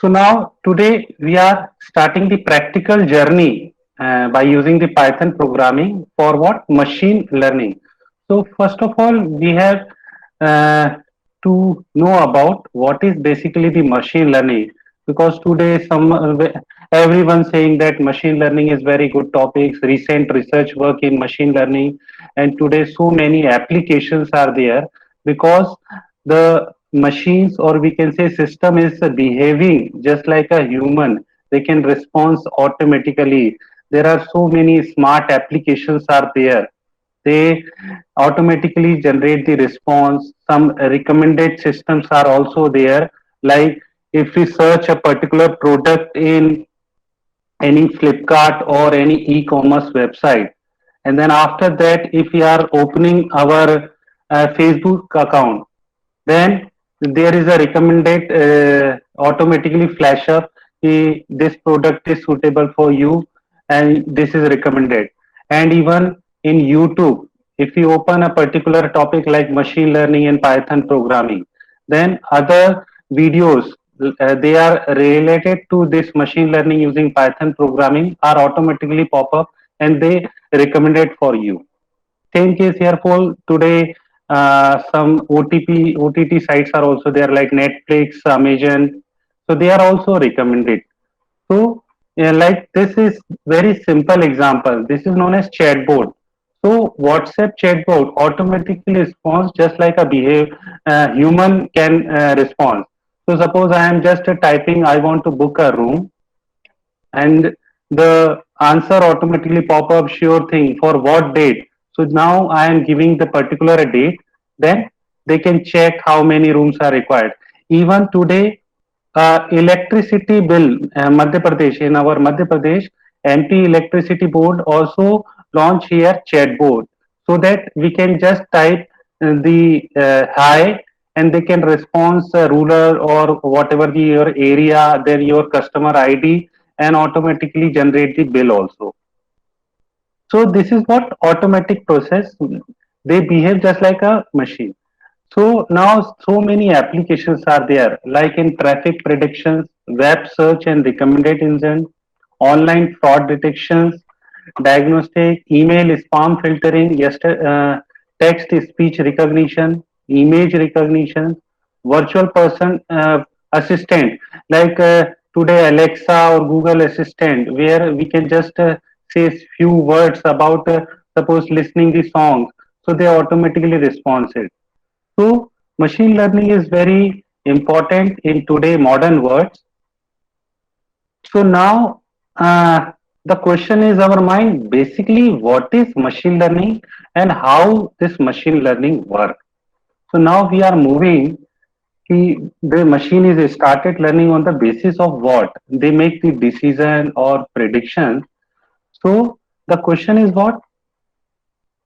So now today we are starting the practical journey by using the Python programming for what? Machine learning. So first of all, we have uh, to know about what is basically the machine learning, because today everyone saying that machine learning is very good topics, recent research work in machine learning, and today so many applications are there because the machines, or we can say system, is behaving just like a human. They can respond automatically. There are so many smart applications are there. They automatically generate the response. Some recommended systems are also there, like if we search a particular product in any Flipkart or any e-commerce website, and then after that if we are opening our Facebook account, then there is a recommended automatically flash up, this product is suitable for you and this is recommended. And even in YouTube, if you open a particular topic like machine learning and Python programming, then other videos they are related to this machine learning using Python programming are automatically pop up and they recommended for you. Same case here for today. Some OTT sites are also there, like Netflix, Amazon. So they are also recommended. So, yeah, like this is very simple example. This is known as chatbot. So WhatsApp chatbot automatically responds just like a human can respond. So suppose I am just typing, I want to book a room, and the answer automatically pop up, sure thing, for what date. So now I am giving the particular date, then they can check how many rooms are required. Even today, electricity bill, Madhya Pradesh, in our Madhya Pradesh, MP electricity board also launch here chat board, so that we can just type the hi, and they can respond rural or whatever your area, then your customer ID, and automatically generate the bill also. So this is what automatic process. They behave just like a machine. So now so many applications are there, like in traffic predictions, web search and recommended engine, online fraud detections, diagnostic, email spam filtering, text speech recognition, image recognition, virtual person assistant, like today Alexa or Google Assistant, where we can just say few words about suppose listening the song, so they automatically respond it. So machine learning is very important in today modern world. So now the question is our mind, basically what is machine learning and how this machine learning work. So now we are moving, the machine is started learning on the basis of what? They make the decision or prediction. So the question is what?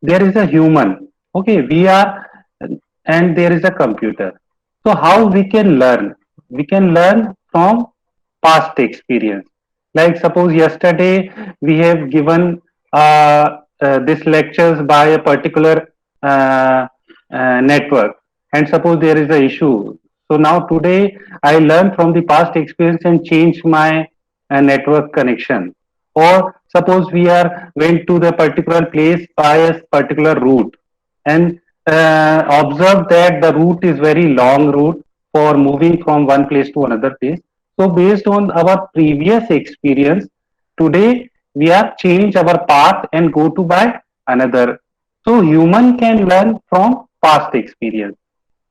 There is a human. Okay, we are, and there is a computer. So how we can learn? We can learn from past experience. Like suppose yesterday we have given this lectures by a particular network, and suppose there is a issue. So now today I learn from the past experience and change my network connection. Or suppose we are went to the particular place by a particular route, and observe that the route is very long route for moving from one place to another place. So based on our previous experience, today we are change our path and go to by another. So human can learn from past experience.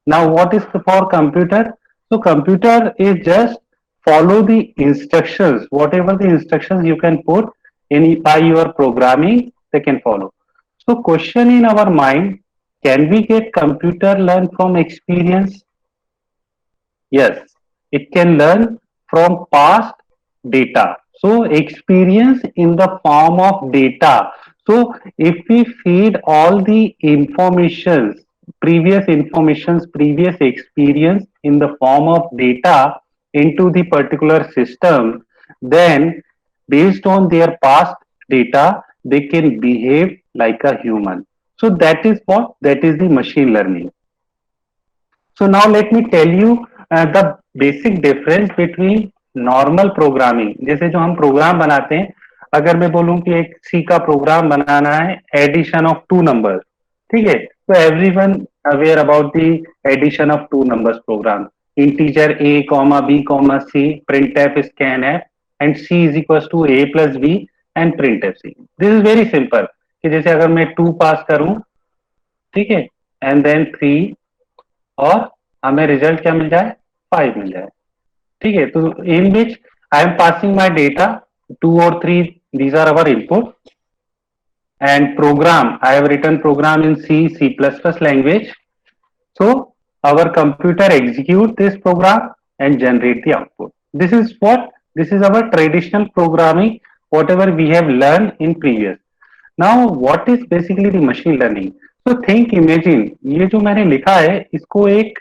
Now what is for computer? So computer is just follow the instructions, whatever the instructions you can put in by your programming, they can follow. So question in our mind, can we get computer learn from experience? Yes, it can learn from past data. So experience in the form of data. So if we feed all the informations, previous experience in the form of data into the particular system, then based on their past data, they can behave like a human. So that is what? That is the machine learning. So now let me tell you the basic difference between normal programming, जैसे जो हम programme बनाते हैं, अगर मैं बोलूं कि एक सी का प्रोग्राम बनाना है एडिशन ऑफ टू नंबर्स, ठीक है, तो everyone aware about the addition of two numbers program, integer a comma b comma c, printf scanf and c is equal to a plus b and printf c। This is very simple, कि जैसे अगर मैं 2 पास करूं, ठीक है, and then 3, और हमें result क्या मिल जाए, 5 मिल जाए, ठीक है। तो in which I am passing my data, 2 और 3, these are our input, and program, I have written program in C, C++ language. So our computer execute this program and generate the output. This is what, this is our traditional programming, whatever we have learned in previous. Now what is basically the machine learning? So think, imagine, ये जो मैंने लिखा है इसको एक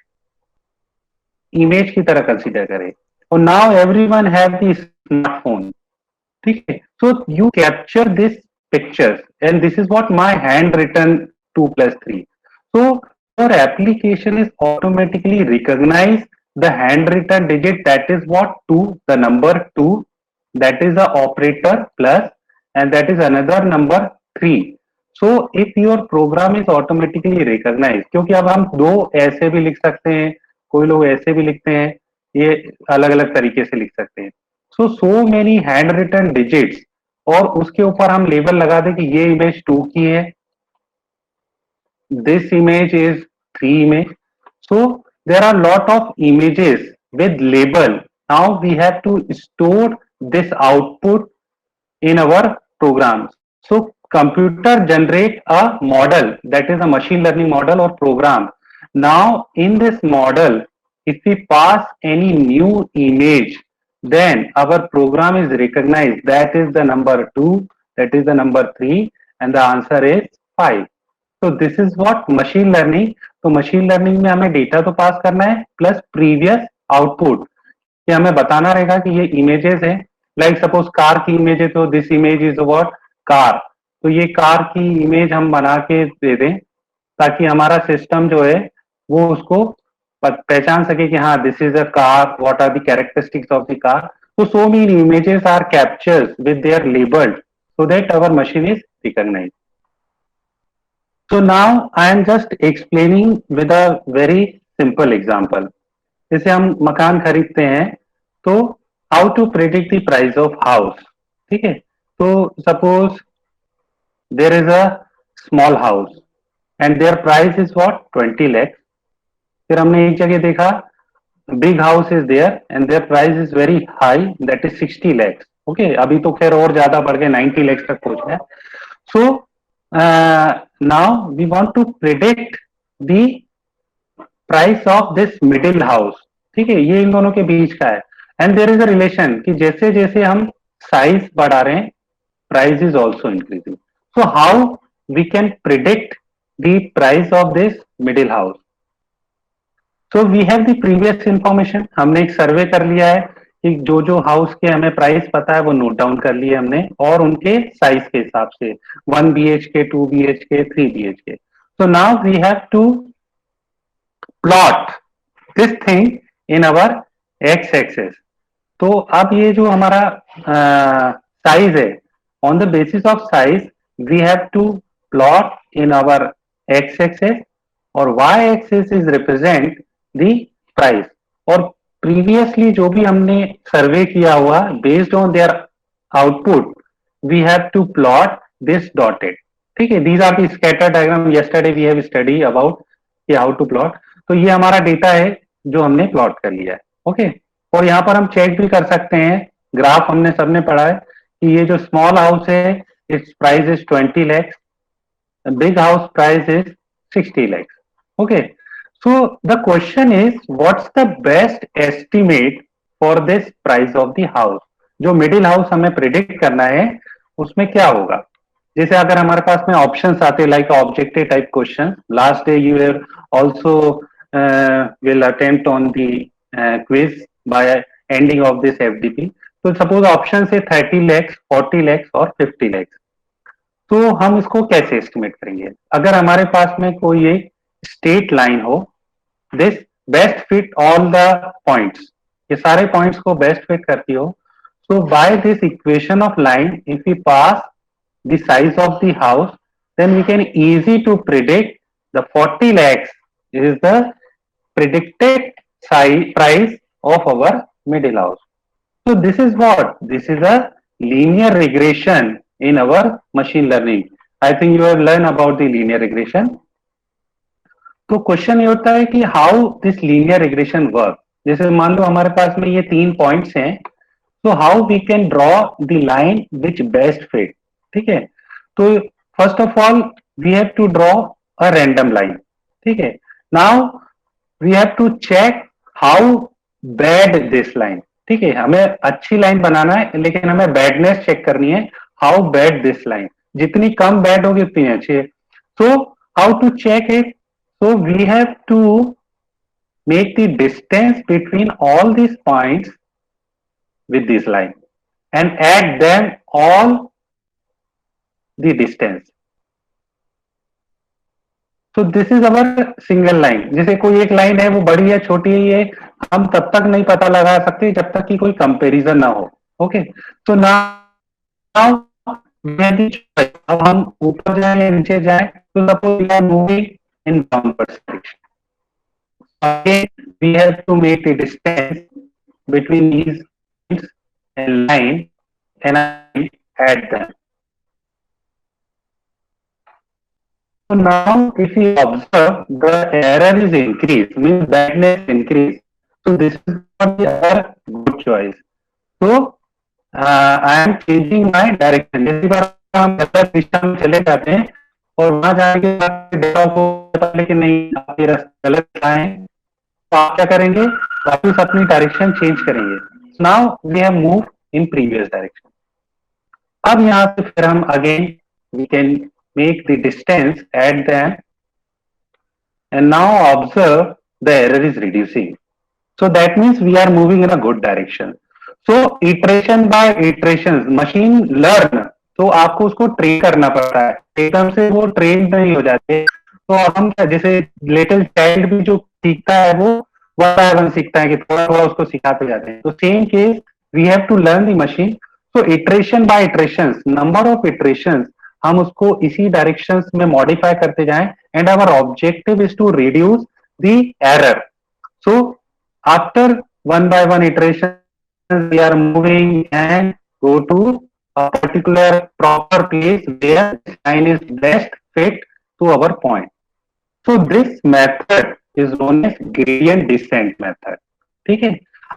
image की तरह consider करें, और now everyone have the smartphone, ठीक है। So you capture this pictures, and this is what my handwritten 2 plus 3. So your application is automatically recognize the handwritten digit, that is what 2, the number 2, that is the operator plus, and that is another number 3. So if your program is automatically recognized, क्योंकि अब हम दो ऐसे भी लिख सकते हैं, कोई लोग ऐसे भी लिखते हैं, ये अलग अलग तरीके से लिख सकते हैं। So many hand written digits, और उसके ऊपर हम लेबल लगा दें कि ये इमेज 2 की है, this image is 3 image. So there are lot of images with label, now we have to store this output in our program. So computer generate a model, that is a machine learning model or program. Now in this model, if we pass any new image, then our program is recognized, that is the number 2, that is the number 3, and the answer is 5. So this is what machine learning. तो machine learning में हमें data तो पास करना है plus previous output, कि हमें बताना रहेगा कि ये इमेजेस है, लाइक सपोज कार की इमेज है तो this image is what, car, तो ये कार की इमेज हम बना के दे दें, ताकि हमारा सिस्टम जो है वो उसको पहचान सके कि हाँ this is a car, what are the characteristics of the car. तो so many images are captured with their labelled so that our machine is recognized. So now I am just explaining with a very simple example. जैसे हम मकान खरीदते हैं, तो how to predict the price of house, ठीक है। तो suppose there is a small house and their price is what 20 lakhs। फिर हमने एक जगह देखा big house is there and their price is very high, that is 60 lakhs। Okay, अभी तो खैर और ज्यादा बढ़ गए, 90 lakhs तक पहुंच गए। So now we want to predict the price of this middle house, ठीक है, ये इन दोनों के बीच का है। And there is a relation कि जैसे जैसे हम साइज बढ़ा रहे हैं, price is also increasing. So how we can predict the price of this middle house? So we have the previous information, हमने एक सर्वे कर लिया है कि जो जो हाउस के हमें प्राइस पता है वो नोट डाउन कर लिए हमने, और उनके साइज के हिसाब से 1 BHK, 2 BHK, 3 BHK। So now we have to plot this thing in our x axis. तो अब ये जो हमारा साइज है, on the basis of size we have to plot in our x axis, और y axis is represent the price. और previously जो भी हमने सर्वे किया हुआ, based on their output we have to plot this dotted, ठीक है। These are the scatter diagram, yesterday we have study about how to plot. तो ये हमारा डेटा है जो हमने प्लॉट कर लिया है, ओके। और यहाँ पर हम चेक भी कर सकते हैं, ग्राफ हमने सबने पढ़ा है कि ये जो स्मॉल हाउस है it's price is 20 lakhs, big house price is 60 lakhs, okay. So the question is what's the best estimate for this price of the house? जो मिडिल हाउस हमें प्रिडिक्ट करना है उसमें क्या होगा? जैसे अगर हमारे पास में ऑप्शंस आते like objective type question, last day you have also will attempt on the quiz bye ending of this FDP. तो सपोज ऑप्शन से 30 lakhs, 40 lakhs और 50 lakhs, तो हम इसको कैसे एस्टिमेट करेंगे? अगर हमारे पास में कोई एक स्ट्रेट लाइन हो, this best fit all the points, ये सारे पॉइंट्स को बेस्ट फिट करती हो. So by this equation of line, if we pass the size of the house, then we can easy to predict the 40 lakhs is the predicted size price of our middle house. So this is what? This is a linear regression in our machine learning. I think you have learned about the linear regression. तो question ये होता है कि how this linear regression work. जैसे मान लो हमारे पास में ये 3 पॉइंट्स हैं, तो how we can draw the line which best fit. ठीक है, तो first of all we have to draw a random line. ठीक है, now we have to check how bad this line. ठीक है, हमें अच्छी लाइन बनाना है लेकिन हमें बैडनेस चेक करनी है. हाउ बैड दिस लाइन, जितनी कम बैड होगी उतनी अच्छी है. So how to check it. So we have to make the distance between all these points with this line and add them all the distance. So this is our single line. जैसे कोई एक line है वो बड़ी है छोटी है, ये हम तब तक नहीं पता लगा सकते जब तक कि कोई कंपैरिजन ना हो. ओके, तो नाउ अब हम ऊपर जाए या नीचे जाए, तो suppose we are moving in downward direction. Again, we have to make the distance between these points and line and I add them. So now if you observe the error is increased, means badness increase. So this is not the other good choice. So I am changing my direction. जैसी बार हम गलत दिशा में चले जाते हैं और वहां जाने के बाद डेटा को पता लेकिन नहीं आप ये रास्ता गलत आए, तो आप क्या करेंगे, वापस अपनी डायरेक्शन चेंज करेंगे. Now we have move in previous direction. अब यहाँ से फिर हम again we can make the distance at them and now observe the error is reducing. So that means we are moving in a good direction. So iteration by iteration machine learn, तो आपको उसको train करना पड़ता है, एकदम से वो train नहीं हो जाते. तो हम क्या, जैसे लिटिल चाइल्ड भी जो सीखता है वो वन बाय वन सीखता है कि थोड़ा थोड़ा उसको सिखाते जाते हैं. तो same case we have to learn the machine. तो iteration by iteration, number of iteration हम उसको इसी डायरेक्शन में मॉडिफाई करते जाएं and our objective is to reduce the error. So after one by one iteration we are moving and go to a particular proper place where this line is best fit to our point. So this method is known as gradient descent method. ठीक है,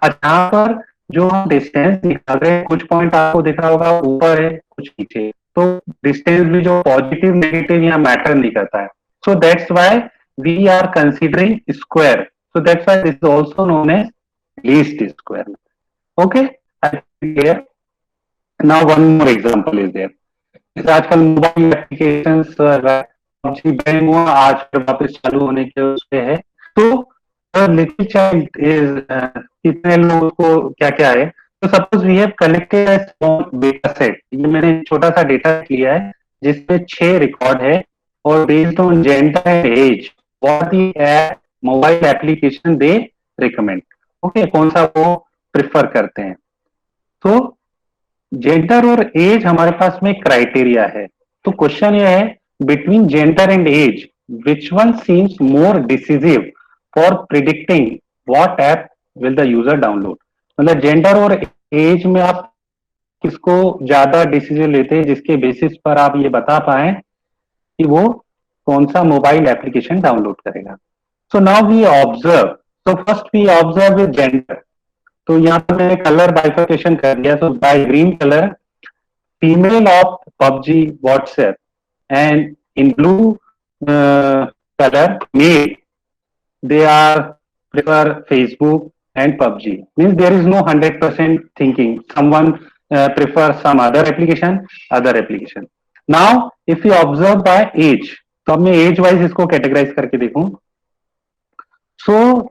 और यहाँ पर जो हम distance दिखा रहे हैं, कुछ पॉइंट आपको दिख रहा होगा ऊपर है कुछ नीचे, तो डिस्टेंस भी जो पॉजिटिव नेगेटिव यहाँ मैटर नहीं करता है. So that's why we are considering square. So that's why this is also known as least square. Okay, clear. Now one more example is there. जैसे आजकल मोबाइल एप्लीकेशंस बैन हुआ, आज फिर वापस चालू होने के उसपे है. तो लिटिल चाइल्ड इज कितने लोगों को क्या क्या है. तो suppose we have collected a small data set. ये मैंने छोटा सा डेटा लिया है जिसमें 6 रिकॉर्ड है और based on gender and age what the mobile application they recommend. Okay, कौन सा वो प्रिफर करते हैं. तो जेंडर और एज हमारे पास में क्राइटेरिया है. तो क्वेश्चन ये है, between gender and age which one seems more decisive for predicting what app will the user download. मतलब जेंडर और एज में आप किसको ज्यादा डिसीजन लेते हैं जिसके बेसिस पर आप ये बता पाए कि वो कौन सा मोबाइल एप्लीकेशन डाउनलोड करेगा. So now we observe. तो first we observe with gender. तो यहाँ पर मैंने कलर बाइफर्केशन कर दिया. तो by green colour female of PUBG WhatsApp and in blue colour male they are prefer Facebook and PUBG. Means there is no 100% thinking. Someone prefers some other application. Now if you observe by age, तो अब मैं age wise इसको categorise करके देखूं. So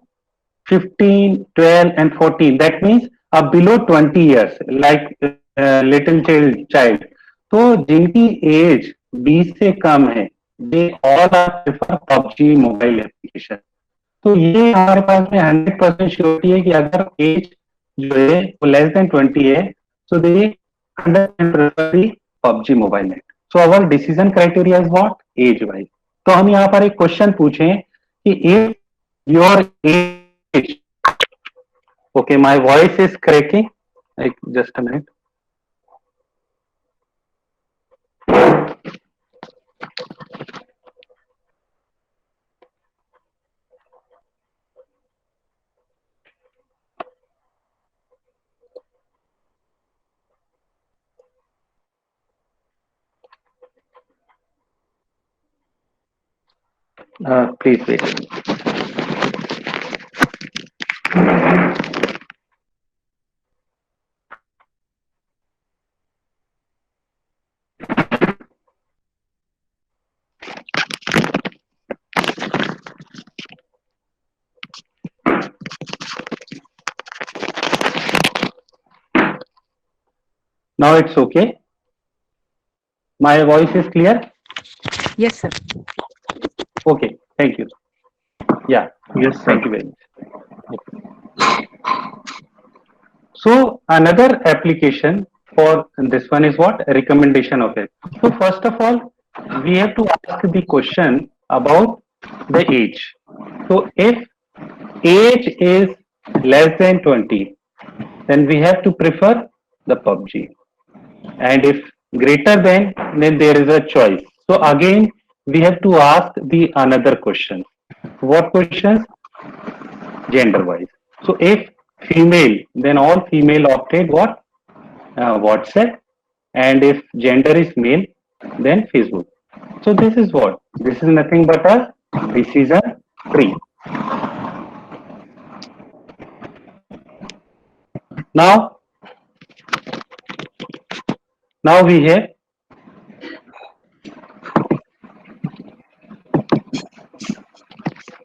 15, 12 and 14, that means below 20 years, like little child. तो जिनकी as 20 से कम है, they all are prefer PUBG mobile application. तो ये हमारे पास में 100% श्योरिटी है कि अगर एज जो है वो लेस देन 20 है, so they prefer the PUBG mobile net. So our decision criteria is what? Age wise. तो हम यहाँ पर एक क्वेश्चन पूछें कि if your age, okay, my voice is cracking, like just a minute. Please wait. Now it's okay. My voice is clear. Yes, sir. Okay, thank you. Yeah, Yes, thank sir. you very much. So another application for this one is what? Recommendation of it. So first of all, we have to ask the question about the age. So if age is less than 20, then we have to prefer the PUBG. And if greater than, then there is a choice. So again, we have to ask the another question. What questions? Gender wise. So if female, then all female opted what? WhatsApp, and if gender is male, then Facebook. So this is what? This is nothing but a decision tree. Now, now we have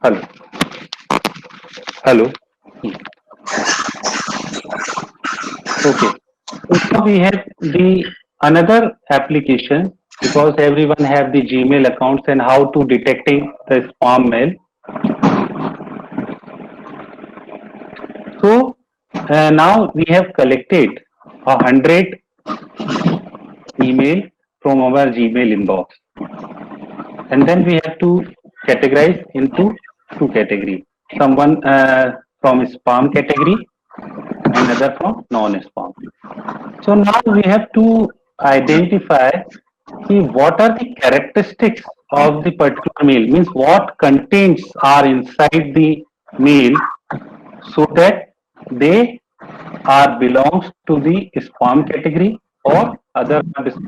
hello, hello. Okay. So now we have the another application because everyone have the Gmail accounts and how to detecting the spam mail. So now we have collected 100 email from our Gmail inbox, and then we have to categorize into two categories. Someone from spam category, another from non-spam. So now we have to identify what are the characteristics of the particular mail, means what contents are inside the mail so that they are belongs to the spam category or other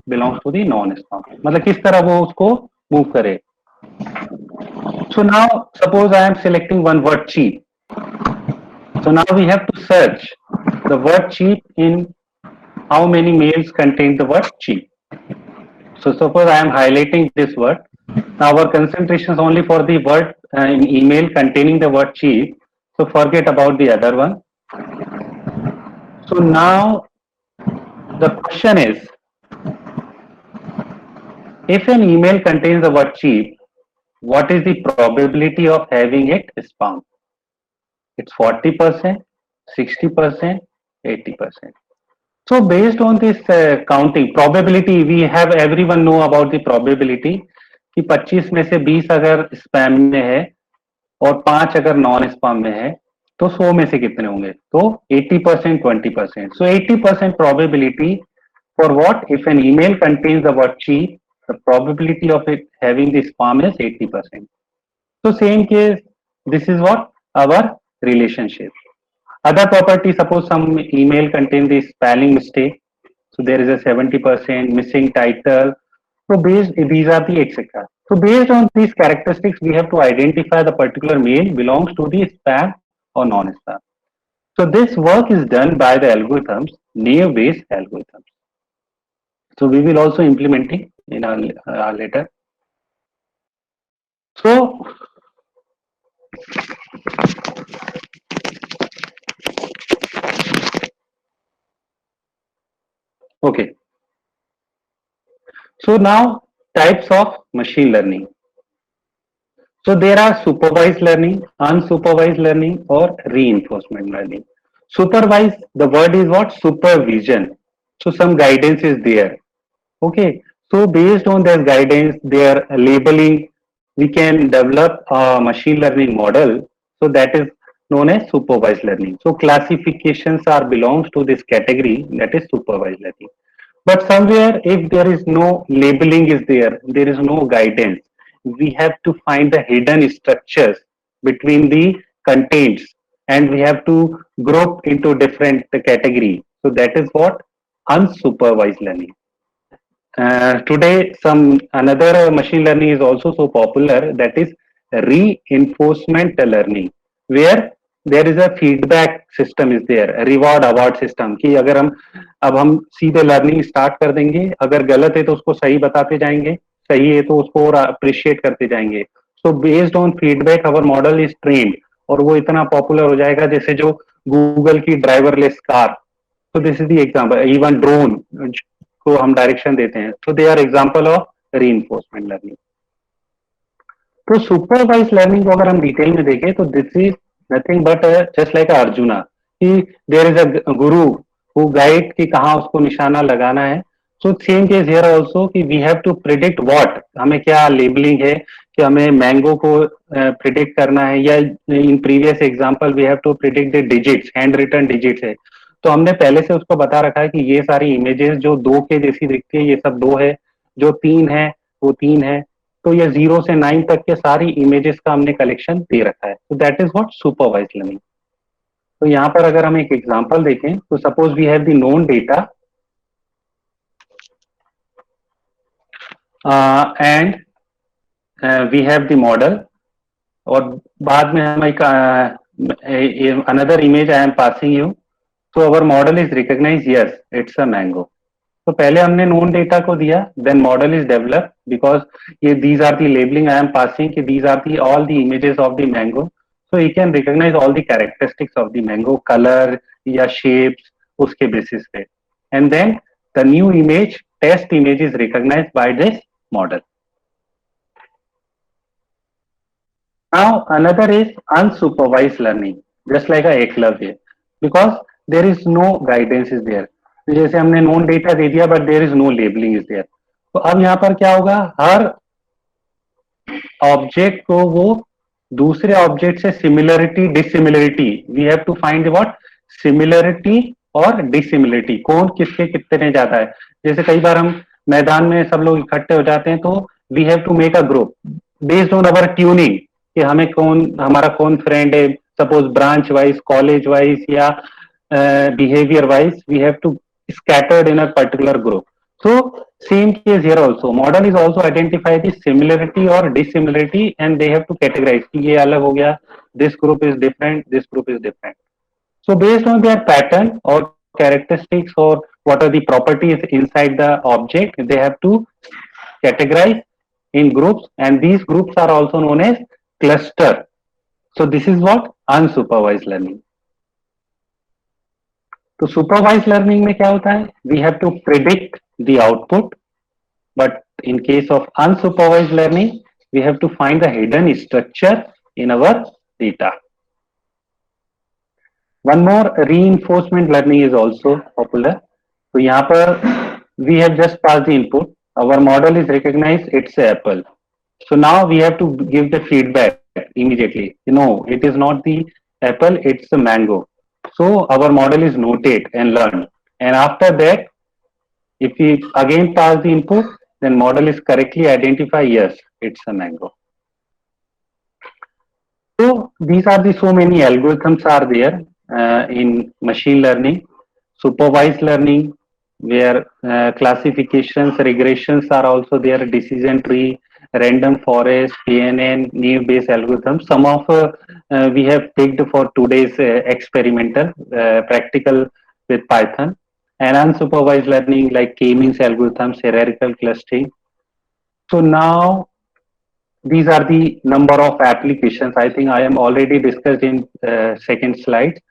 belongs to the non spam, मतलब किस तरह वो उसको move करे. So now suppose I am selecting one word cheap. So now we have to search the word cheap in how many mails contain the word cheap. So suppose I am highlighting this word. Now our concentration is only for the word in email containing the word cheap. So forget about the other one. So now the question is, if an email contains the word cheap, what is the probability of having it spam? It's 40%, 60%, 80%. So based on this counting probability, we have everyone know about the probability कि 25 में से 20 अगर spam में है और 5 अगर non spam में है तो 100 में से कितने होंगे? तो 80%, 20%. So 80% probability for what? If an email contains the word cheap, the probability of it having the spam is 80%. So same case, this is what? Our relationship. Other property, suppose some email contain the spelling mistake. So there is a 70% missing title. So based, these are the etc. So based on these characteristics, we have to identify the particular mail belongs to the spam or non-spam. So this work is done by the algorithms, naive-based algorithms. So we will also implementing in our later. So okay. So now types of machine learning. So there are supervised learning, unsupervised learning, or reinforcement learning. Supervise, the word is what? Supervision. So some guidance is there. Okay. So based on their guidance, their labeling, we can develop a machine learning model. So that is known as supervised learning. So classifications are belongs to this category, that is supervised learning. But somewhere, if there is no labeling is there is no guidance. We have to find the hidden structures between the contents, and we have to group into different category. So that is what unsupervised learning. Today, some another machine learning is also so popular, that is reinforcement learning, where there is a feedback system is there, a reward award system कि अगर हम सीधे learning start कर देंगे, अगर गलत है तो उसको सही बताते जाएंगे, सही है तो उसको और अप्रिशिएट करते जाएंगे. So based on feedback our model is trained, और वो इतना पॉपुलर हो जाएगा जैसे जो गूगल की ड्राइवरलेस कार. तो this is the example. Even drone को हम डायरेक्शन देते हैं, तो they are example of reinforcement learning. तो सुपरवाइज लर्निंग को अगर हम डिटेल में देखें तो this is nothing but just like Arjuna, कि there is a Guru who guide कि कहाँ उसको निशाना लगाना है. So same case here also कि we have to predict what, हमें क्या लेबलिंग है कि हमें मैंगो को प्रिडिक्ट करना है, या in previous example we have to predict the digits, hand written digits है. तो हमने पहले से उसको बता रखा है कि ये सारी इमेजेस जो दो के जैसी दिखती है ये सब दो है, जो तीन है वो तीन है. तो ये 0 से 9 तक के सारी इमेजेस का हमने कलेक्शन दे रखा है. तो that is what supervise learning. तो यहाँ पर अगर हम एक एग्जांपल देखें तो suppose we have the known data and we have the model, और बाद में हम एक another image I am passing you. तो our model is recognize, yes it's a mango. तो पहले हमने नोन डेटा को दिया, then model is develop, because ये these are the labelling I am passing कि these are the all the images of the mango. So he can recognise all the characteristics of the mango, colour या shapes, उसके basis पे. And then the new image, test image is recognise by this model. Now another is unsupervised learning, just like a Eklavya, because there is no guidance is there. तो जैसे हमने known data दे दिया but there is no labelling is there. तो अब यहाँ पर क्या होगा, हर ऑब्जेक्ट को वो दूसरे ऑब्जेक्ट से similarity dissimilarity, we have to find what similarity और डिसिमिलरिटी, कौन किसके कितने ज्यादा है. जैसे कई बार हम मैदान में सब लोग इकट्ठे हो जाते हैं, तो we have to make a group based on our tuning कि हमें कौन हमारा कौन फ्रेंड है. Suppose branch wise, college wise या behavior wise, we have to scattered in a particular group. So same case here also, model is also identify the similarity or dissimilarity, and they have to categorize कि ये अलग हो गया, this group is different, this group is different. So based on their pattern or characteristics or what are the properties inside the object, they have to categorize in groups, and these groups are also known as cluster. So this is what unsupervised learning. तो supervise learning में क्या होता है, we have to predict the output, but in case of unsupervise learning we have to find the hidden structure in our data. One more, reinforcement learning is also popular. तो यहाँ पर we have just pass the input, our model is recognise it's apple. So now we have to give the feedback immediately. No, it is not the apple, it's the mango. So our model is noted and learned. And after that, if we again pass the input, then model is correctly identify, yes, it's a mango. So these are the so many algorithms are there in machine learning. Supervised learning, where classifications, regressions are also there, decision tree, random forest, PNN, naive Bayes algorithms. Some of we have picked for today's experimental, practical with Python, and unsupervised learning like K-means algorithms, hierarchical clustering. So now these are the number of applications. I think I am already discussed in second slide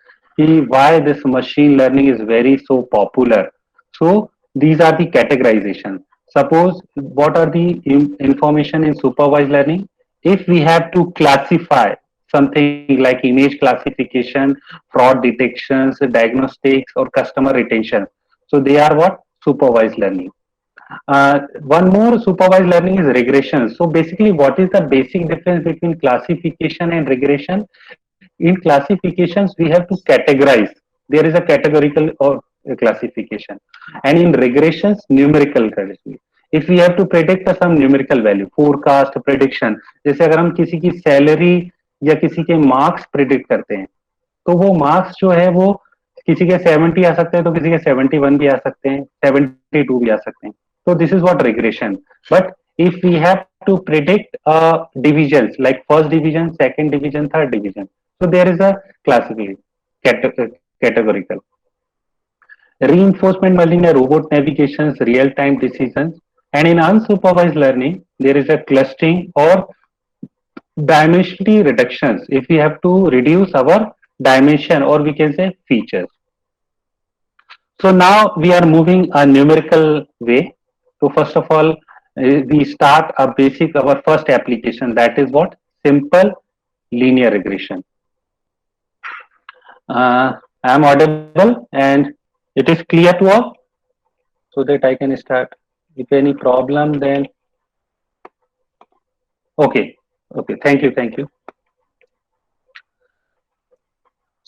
why this machine learning is very so popular. So these are the categorization. Suppose what are the information in supervised learning? If we have to classify something like image classification, fraud detections, diagnostics, or customer retention. So they are what? Supervised learning. One more supervised learning is regression. So basically, what is the basic difference between classification and regression? In classifications, we have to categorize. There is a categorical or a classification, and in regressions, numerical category. If we have to predict some numerical value, forecast, prediction, जैसे अगर हम किसी की salary या किसी के marks predict करते हैं, तो वो मार्क्स जो है वो किसी के 70 आ सकते हैं, तो किसी के 71 भी आ सकते हैं, 72 भी आ सकते हैं. So this is what regression. But if we have to predict divisions like first division, second division, third division, so there is a classification categorical. Reinforcement learning, a robot navigations, real-time decisions, and in unsupervised learning, there is a clustering or dimensionality reductions. If we have to reduce our dimension, or we can say features. So now we are moving a numerical way. So first of all, we start a basic, our first application, that is what? Simple linear regression. I am audible and it is clear to all, so that I can start. If any problem, then okay. Okay, thank you, thank you.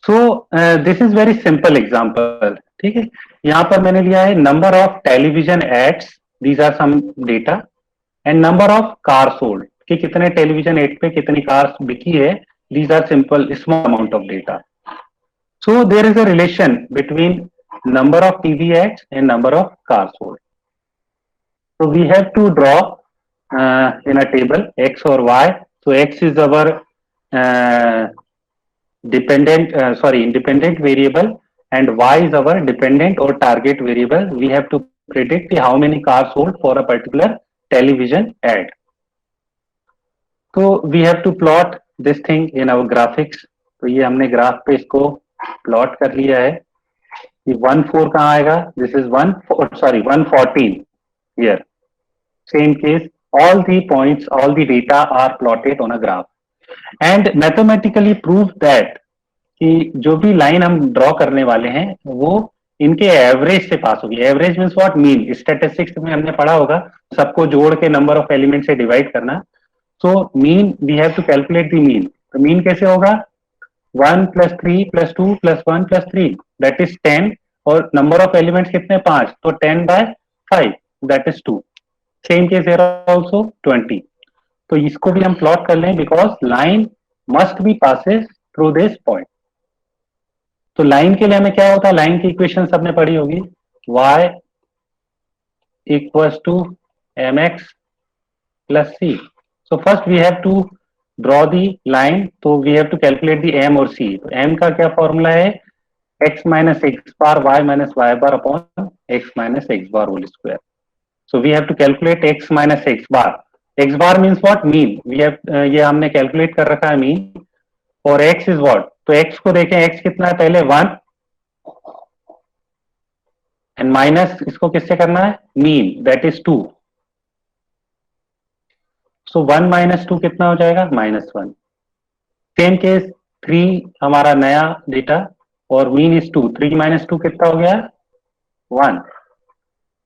So this is very simple example. ठीक है, यहाँ पर मैंने लिया है number of television ads. These are some data and number of cars sold. कि कितने television add पे कितनी कार्स बिकी है. These are simple small amount of data. So there is a relation between number of TV ads and number of cars sold. So we have to draw in a table X or Y. So X is our independent variable, and Y is our dependent or target variable. We have to predict how many cars sold for a particular television ad. So we have to plot this thing in our graphics. तो ये हमने graph पे इसको plot कर लिया है. ये 1,4 कहाँ आएगा? This is 114 here. Same case, all the points, all the data are plotted on a graph. And mathematically prove that कि जो भी लाइन हम ड्रॉ करने वाले हैं वो इनके एवरेज से पास होगी. Average means what? Mean. Statistics में हमने पढ़ा होगा सबको जोड़ के नंबर ऑफ एलिमेंट से डिवाइड करना. So mean we have to calculate the mean. तो मीन कैसे होगा? 1 + 3 + 2 + 1 + 3 दैट इज 10. और नंबर ऑफ एलिमेंट्स कितने? 5. तो 10/5 that is 2. Same case here also 20. तो इसको भी हम प्लॉट कर लें because line must be passes through this point. तो लाइन के लिए हमें क्या होता है? लाइन की इक्वेशन सबने पढ़ी होगी. y = mx + c. So first we have to draw the line. तो we have to calculate the m और c. तो m का क्या फॉर्मूला है? x - x bar y - y bar upon x - x bar whole square. So we have to calculate x - x bar. x bar means what? Mean. We have ये हमने calculate कर रखा है mean. और x is what? तो x को देखें, x कितना है? पहले 1 एंड माइनस इसको किससे करना है? Mean, that is 2. सो 1 - 2 कितना हो जाएगा? -1. सेम केस 3 हमारा नया डेटा और मीन इज 2. 3 - 2 कितना हो गया? 1.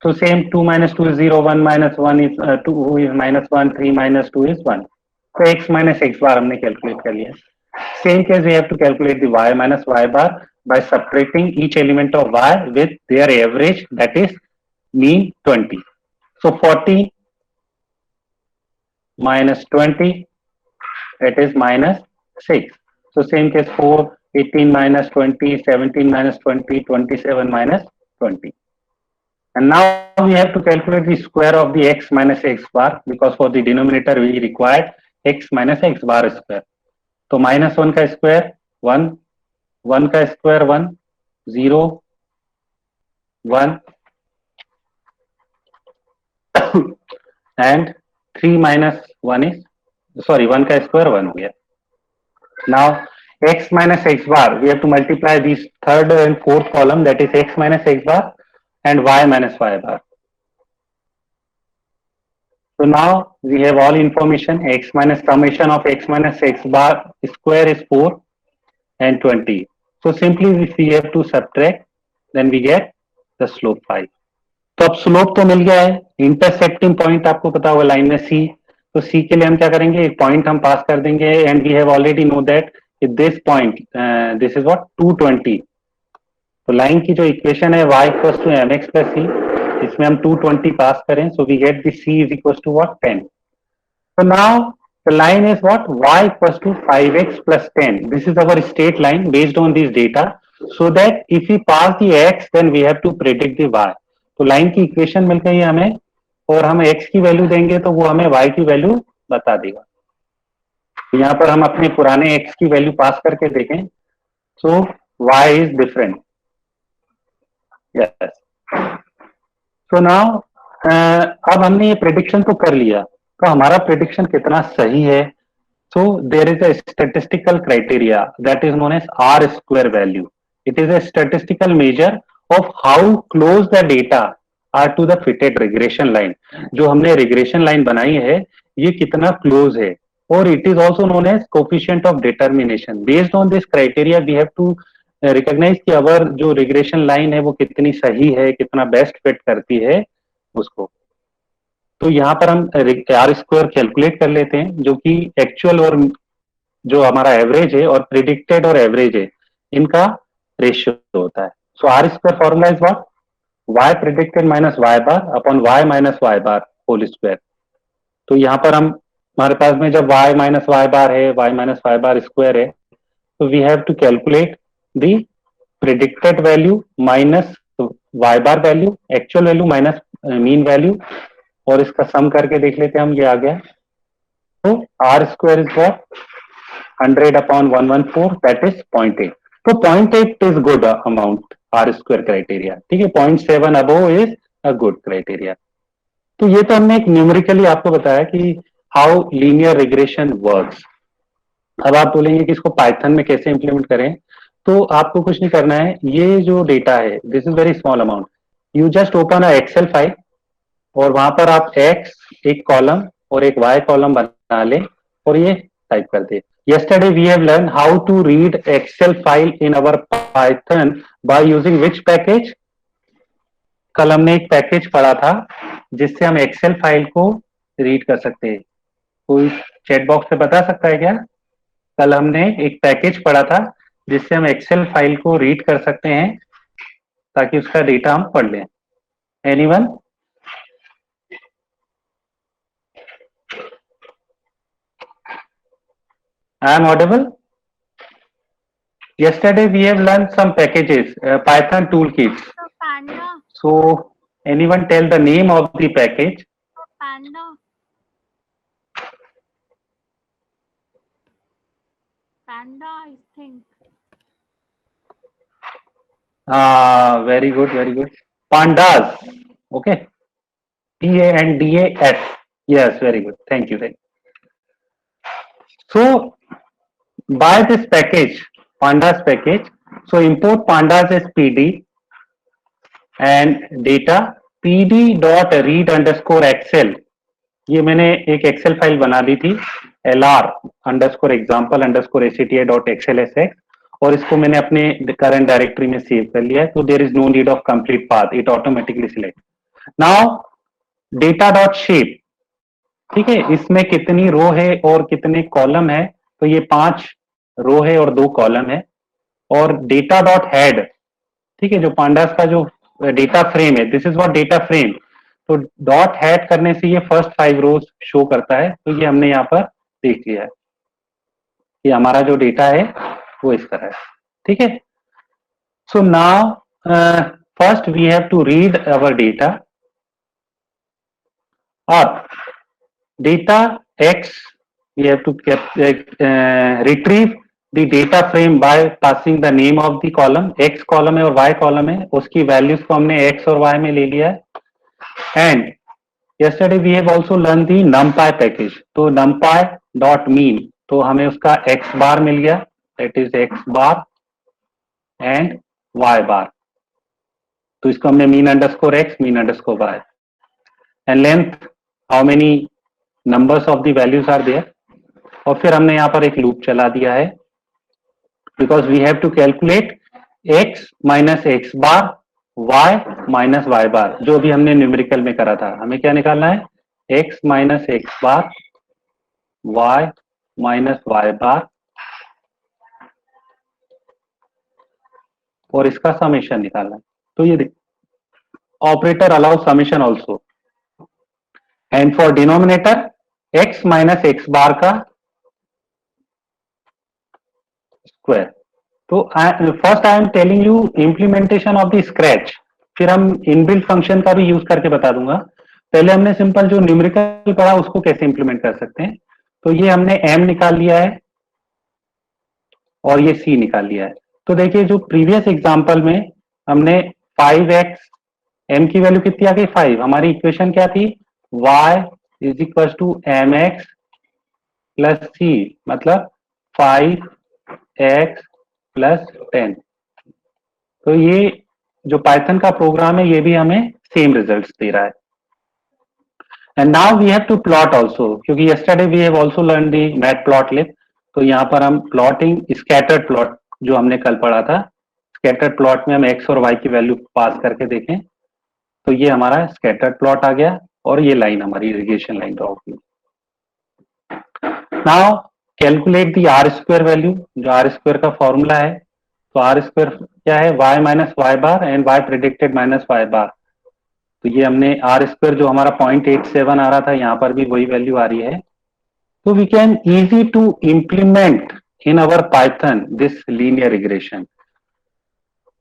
तो same 2 - 2 is 0, 1 - 1 is 2 is -1, 3 - 2 is 1. तो x - x bar हमने कैलकुलेट कर लिया. Same case, we have to calculate the y - y bar by subtracting each element of y with their average, that is mean 20. So 40 minus 20, that is -6. So same case 4, 18 minus 20, 17 minus 20, 27 minus 20. And now we have to calculate the square of the x minus x bar, because for the denominator we required x minus x bar square. तो -1 का square 1, 1 का square 1, 0, 1 and 3 - 1 is 1 का square 1 हो गया. Now x - x bar, we have to multiply this third and fourth column, that is x - x bar and y - y bar. So now we have all information. X minus summation of x minus x bar square is 4 and 20. So simply if we have to subtract, then we get the slope 5. तो अब slope तो मिल गया है, intercepting point आपको पता होगा line में सी, तो सी के लिए हम क्या करेंगे, एक पॉइंट हम पास कर देंगे and we have already know that this point this is what 220. तो लाइन की जो इक्वेशन है y equals to m x plus c, इसमें हम 220 पास करें, so we get the c is equals to what 10. So now the line is what, y equals to 5x plus 10. This is our straight line based on this data. So that if we pass the x, then we have to predict the y. तो line की equation मिल गई है हमें, और हम x की value देंगे तो वो हमें y की वैल्यू बता देगा. तो यहाँ पर हम अपने पुराने x की वैल्यू पास करके देखें, सो y is different. Yes. So now अब हमने ये प्रेडिक्शन तो कर लिया, तो हमारा प्रेडिक्शन कितना सही है. So there is a statistical criteria that is known as R square value. It is a statistical measure of how close the data are to the fitted regression line. जो हमने regression line बनाई है ये कितना close है, और it is also known as coefficient of determination. Based on this criteria we have to recognize कि अवर जो regression line है वो कितनी सही है, कितना best fit करती है उसको. तो यहाँ पर हम आर स्क्वायर कैलकुलेट कर लेते हैं, जो कि एक्चुअल और जो हमारा एवरेज है और प्रिडिक्टेड और एवरेज है इनका रेशियो होता है. So R square formula is what, y predicted minus y bar upon y minus y bar whole square. तो यहाँ पर हम हमारे पास में जब वाई माइनस वाई बार है, y minus y bar square है, तो we have to calculate the predicted value minus y bar value, actual value minus mean value, और इसका सम करके देख लेते हैं हम, ये आ गया. तो R square is what 100 upon 114, that is 0.8. तो 0.8 is good amount R square criteria. ठीक है, 0.7 above is a good criteria. तो ये तो हमने एक न्यूमेरिकली आपको बताया कि हाउ लीनियर रिग्रेशन वर्क्स. अब आप बोलेंगे कि इसको पाइथन में कैसे इंप्लीमेंट करें, तो आपको कुछ नहीं करना है. ये जो डेटा है this is very small amount. You just open a Excel file और वहां पर आप x एक कॉलम और एक y कॉलम बना ले और ये टाइप कर दे. Yesterday we have learned how to read Excel file in our Python by using which package? कल हमने एक पैकेज पढ़ा था जिससे हम एक्सेल फाइल को रीड कर सकते हैं. कोई चैट बॉक्स में बता सकता है क्या? कल हमने एक पैकेज पढ़ा था जिससे हम एक्सेल फाइल को रीड कर सकते हैं ताकि उसका डेटा हम पढ़ लें. Anyone? I am audible? Yesterday we have learned some packages, Python toolkits. Panda. So anyone tell the name of the package? Panda. Panda, I think. Very good, very good. Pandas. Okay. Pandas. Yes, very good. Thank you. Thank you. So by this package, pandas package, so import pandas as pd and data pd.read_excel. ये मैंने एक Excel file बना दी थी lr_example_acti.xlsx, और इसको मैंने अपने current directory में सेव कर लिया है. तो there is no need of complete path, it automatically select. Now data dot shape. ठीक है, इसमें कितनी रो है और कितने कॉलम है, तो ये 5 रो है और 2 कॉलम है. और डेटा डॉट हेड, ठीक है, जो पांडास का जो डेटा फ्रेम है, this is what data frame. तो डॉट हेड करने से ये फर्स्ट 5 रोज शो करता है. तो ये हमने यहाँ पर देख लिया है कि हमारा जो डेटा है वो इस तरह है. ठीक है. So now first we have to read our data. और data x we have to retrieve the data frame by passing the name of the column. x column है और y column है, उसकी values को हमने x और y में ले लिया है. and yesterday we have also learned the numpy package. तो numpy dot mean, तो हमें उसका x bar मिल गया, that is x bar and y bar. तो इसको हमने mean_x mean_y and length how many numbers of the values are there, और फिर हमने यहाँ पर एक लूप चला दिया है, because we have to calculate x minus x bar, y minus y bar, जो भी हमने न्यूमेरिकल में करा था। हमें क्या निकालना है, x minus x bar, y minus y bar, और इसका समेशन निकालना है। तो ये operator allow summation also, and for denominator x minus x bar का स्क्वायर। तो first I am telling you implementation of the scratch, फिर हम इनबिल्ट फंक्शन का भी यूज करके बता दूंगा। पहले हमने सिंपल जो न्यूमेरिकल पढ़ा उसको कैसे इंप्लीमेंट कर सकते हैं। तो ये हमने m निकाल लिया है और ये c निकाल लिया है। तो देखिए जो प्रीवियस एग्जांपल में हमने 5x, m की वैल्यू कितनी आ गई 5, हमारी इक्वेशन क्या थी, y is equal to mx plus c, मतलब 5x प्लस 10। तो ये जो पाइथन का प्रोग्राम है ये भी हमें सेम रिजल्ट्स दे रहा है। And now we have to plot also, क्योंकि yesterday we have also learn the matplotlib. तो यहाँ पर हम प्लॉटिंग स्कैटर्ड प्लॉट जो हमने कल पढ़ा था, स्कैटर्ड प्लॉट में हम एक्स और वाई की वैल्यू पास करके देखें। तो ये हमारा स्कैटर्ड प्लॉट आ गया और ये लाइन हमारी इरिगेशन लाइन ड्रॉ होगी। Now calculate the R square value, जो आर स्क्वायर का फॉर्मूला है। तो आर स्क्वायर क्या है, y minus y bar and y predicted minus y bar. तो ये हमने आर स्क्वायर जो हमारा 0.87 आ रहा था, यहाँ पर भी वही वैल्यू आ रही है। तो we can easy to implement in our Python this linear regression.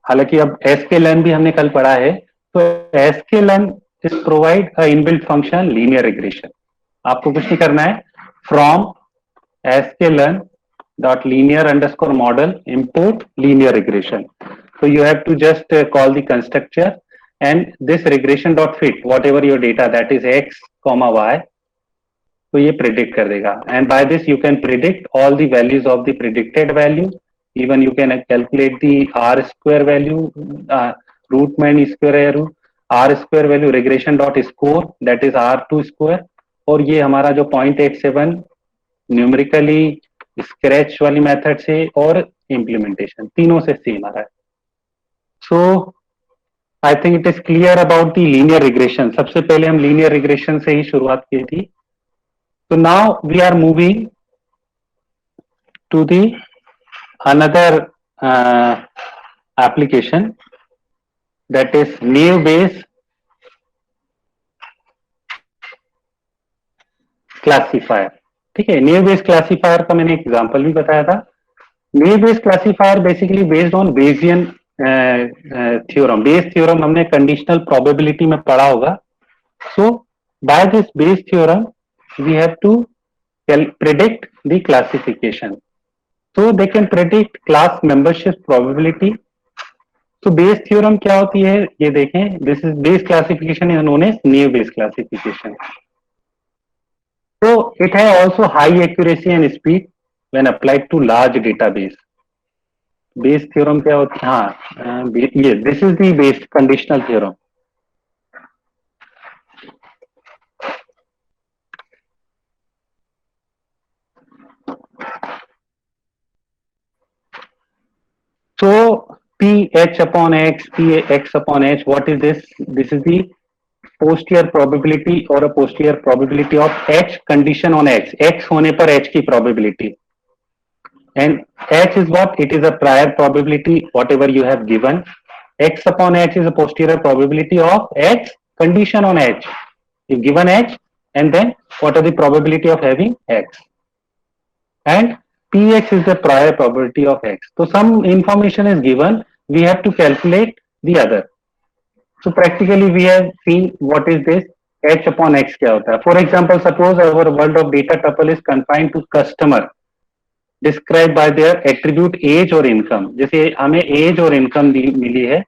हालांकि अब sklearn भी हमने कल पढ़ा है। तो sklearn is provide a inbuilt function linear regression. आपको कुछ नहीं करना है, from sklearn dot linear underscore model import linear regression. So you have to just call the constructor and this regression dot fit whatever your data, that is x comma y, तो ये predict कर देगा। And by this you can predict all the values of the predicted value. Even you can calculate the r square value, root mean square error, r square value regression dot score, that is r2 square। और ये हमारा जो 0.87 numerically scratch वाली method से और implementation तीनों से same आ रहा है। So I think it is clear about the linear regression. सबसे पहले हम लीनियर रिग्रेशन से ही शुरुआत की थी। तो now we are moving to the another application, that is naive Bayes classifier. ठीक है, नेव बेस क्लासिफायर का मैंने एग्जांपल भी बताया था। Naive Bayes classifier basically based on Bayesian theorem. Bayes theorem हमने कंडीशनल प्रोबेबिलिटी में पढ़ा होगा। So by this Bayes theorem we have to predict the classification. so they can predict class membership probability. तो Bayes theorem क्या होती है ये देखें, this is Bayes classification is known as naive Bayes classification. So it has also high accuracy and speed when applied to large database. Base theorem क्या होती है, हाँ ये this is the base conditional theorem. So ph upon x, px upon h, what is this? This is the posterior probability or a posterior probability of h condition on x, x होने पर h की probability, and h is what? It is a prior probability whatever you have given. X upon h is a posterior probability of h condition on h. You given h and then what are the probability of having x, and px is the prior probability of x. So some information is given, we have to calculate the other. So practically we have seen what is this h upon x क्या होता है. For example, suppose our world of data tuple is confined to customer described by their attribute age और income. जैसे हमें age और income मिली है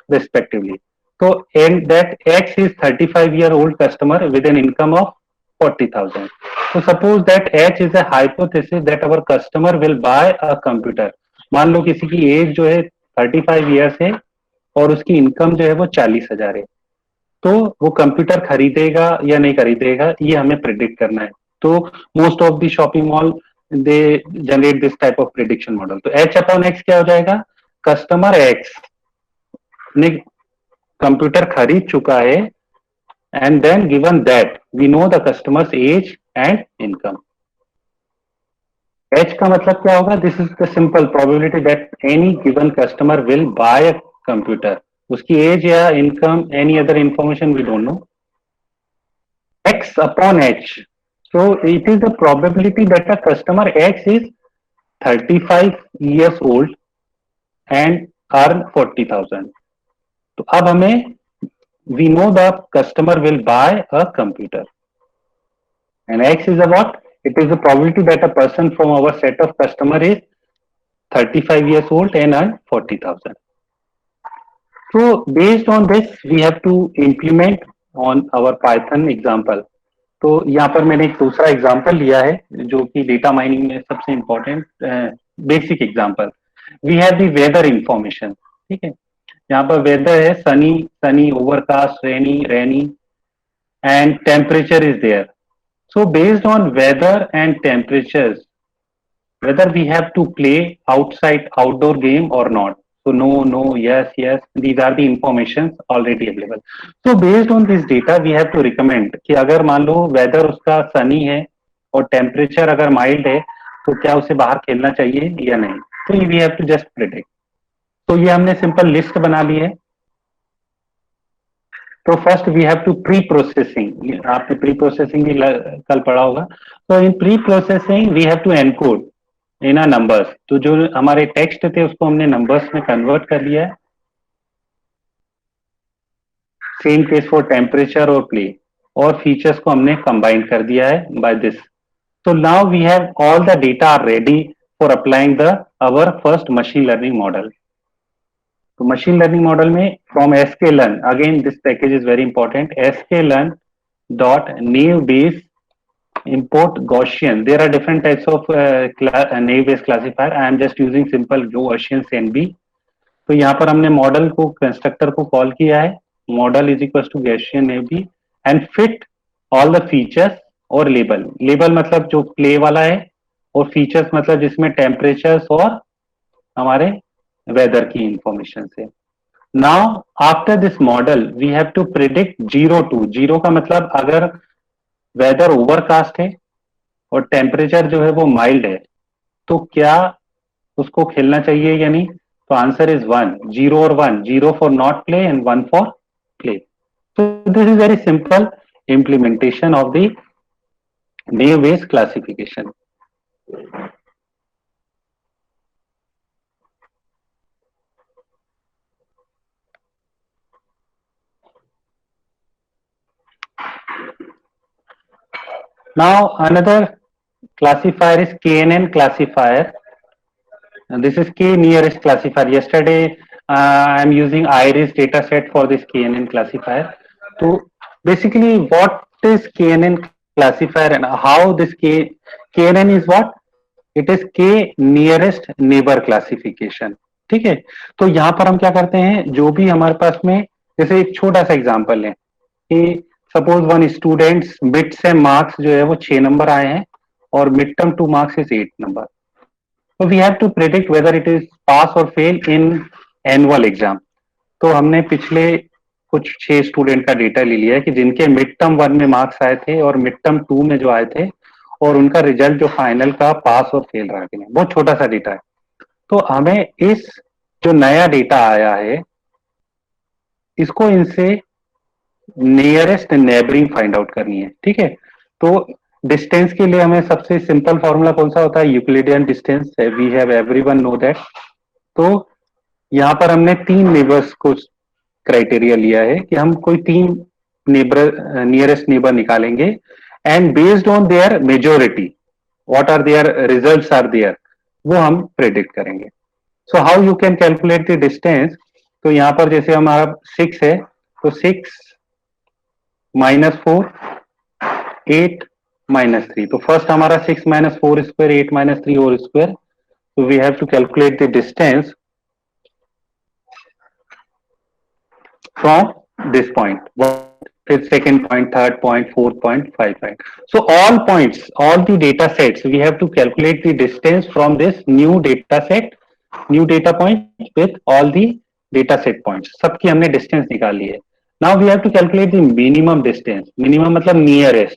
respectively. So and that x is 35-year-old customer with an income of 40,000. So suppose that h is a hypothesis that our customer will buy a computer. मान लो किसी की as जो है 35 ईयर्स है और उसकी इनकम जो है वो 40,000 है। तो वो कंप्यूटर खरीदेगा या नहीं खरीदेगा ये हमें प्रिडिक्ट करना है। तो most of the shopping mall they generate this type of prediction model. तो एच अपॉन एक्स क्या हो जाएगा, कस्टमर एक्स ने कंप्यूटर खरीद चुका है and then given that we know the customers age and income. H का मतलब क्या होगा, this is the simple probability that any given customer will buy a computer. उसकी एज या income any other information we don't know. X upon H. So it is the probability that a customer X is 35 years old and earn 40,000. तो अब हमें we know the customer will buy a computer and X is a what? It is the probability that a person from our set of customer is 35 years old and earn 40,000. So based on this, we have to implement on our Python example. तो यहाँ पर मैंने एक दूसरा example लिया है जो कि डेटा माइनिंग में सबसे important basic example. We have the weather information, ठीक है। यहाँ पर वेदर है sunny, sunny, overcast, rainy, rainy and temperature is there. So based on weather and temperature whether we have to play outside outdoor game or not. So no, no, yes, yes, these are the informations already available. So based on this data we have to recommend कि अगर मान लो weather उसका सनी है और temperature अगर mild है तो क्या उसे बाहर खेलना चाहिए या नहीं। तो we have to just predict. तो ये हमने सिंपल लिस्ट बना ली है। तो first we have to preprocessing, आपने प्री प्रोसेसिंग भी कल पढ़ा होगा। तो in preprocessing we have to encode in a numbers. तो जो हमारे टेक्स्ट थे उसको हमने नंबर्स में कन्वर्ट कर लिया है। सेम केस फॉर टेम्परेचर और प्ले, और फीचर्स को हमने कंबाइन कर दिया है by this. So now we have all the data are ready for applying the our first machine learning model. तो machine learning model में from sklearn, again this package is very important, sklearn dot naive base import Gaussian. There are different types of naive base classifier. I am just using simple Gaussian NB. तो यहाँ पर हमने model को constructor को call किया है, model is equal to Gaussian NB and fit all the features और label. Label मतलब जो प्ले वाला है और फीचर्स मतलब जिसमें टेम्परेचर्स और हमारे वेदर की इंफॉर्मेशन है। Now after this model we have to predict 0 to 0 का मतलब अगर वेदर ओवरकास्ट है और टेम्परेचर जो है वो माइल्ड है तो क्या उसको खेलना चाहिए या नहीं। तो आंसर इज 1, 0 और 1, 0 for not play and 1 for play. So this is very simple implementation of the naive Bayes classification. Now another classifier is KNN classifier. And this is K nearest classifier. Yesterday I am using Iris data set for this KNN classifier. So basically what is KNN classifier and how this KNN is what? It is K nearest neighbor classification. ठीक है। तो यहाँ पर हम क्या करते हैं, जो भी हमारे पास में, जैसे एक छोटा सा एग्जांपल है कि सपोज वन स्टूडेंट्स मिड से मार्क्स जो है वो 6 नंबर आए हैं और mid term 2 marks is 8 number. तो we have to predict whether it is pass और फेल इन एनुअल एग्जाम। तो हमने पिछले कुछ 6 स्टूडेंट का डेटा ले लिया है कि जिनके मिड टर्म 1 में मार्क्स आए थे और मिड टर्म 2 में जो आए थे और उनका रिजल्ट जो फाइनल का पास और फेल रहा है। बहुत छोटा सा डेटा है। तो हमें इस जो नया डेटा आया है इसको इनसे नियरेस्ट नेबरिंग फाइंड आउट करनी है। ठीक है। तो डिस्टेंस के लिए हमें सबसे सिंपल फॉर्मूला कौन सा होता है, Euclidean distance. We have everyone know that. तो यहाँ पर हमने 3 नेबर्स को क्राइटेरिया लिया है कि हम कोई 3 नेबर नियरेस्ट नेबर निकालेंगे and based on their majority what are their results are there वो हम प्रेडिक्ट करेंगे। So how you can calculate the distance. तो यहाँ पर जैसे हमारा 6 है तो 6 -4 8 -3। तो फर्स्ट हमारा 6 - 4 स्क्वायर 8 - 3 होल स्क्वायर। तो we have to calculate the distance from this point. फिर second point, third point, 4.55. So all points, all the data sets, we have to calculate the distance from this new data set, new data point with all the data set points. सबकी हमने distance निकाली है. Now we have to calculate the minimum distance. Minimum मतलब nearest.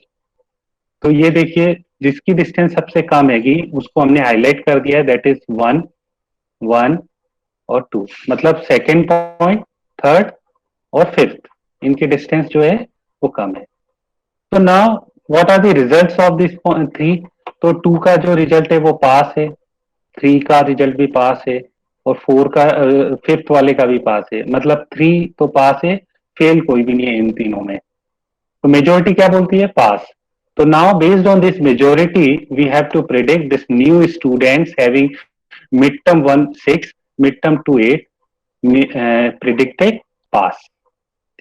तो ये देखिए जिसकी distance सबसे कम हैगी उसको हमने हाईलाइट कर दिया है, दैट इज 1, 1 और 2. मतलब सेकेंड पॉइंट, थर्ड और फिफ्थ, इनकी डिस्टेंस जो है वो कम है. तो now what are the results of this 3? तो 2 का जो रिजल्ट है वो पास है, 3 का रिजल्ट भी पास है और 4 का, फिफ्थ वाले का भी पास है. मतलब 3 तो पास है, फेल कोई भी नहीं है इन तीनों में. तो मेजोरिटी क्या बोलती है? पास. So now based on this majority, we have to predict this new students having midterm 1 6, midterm 2 8, predicted pass.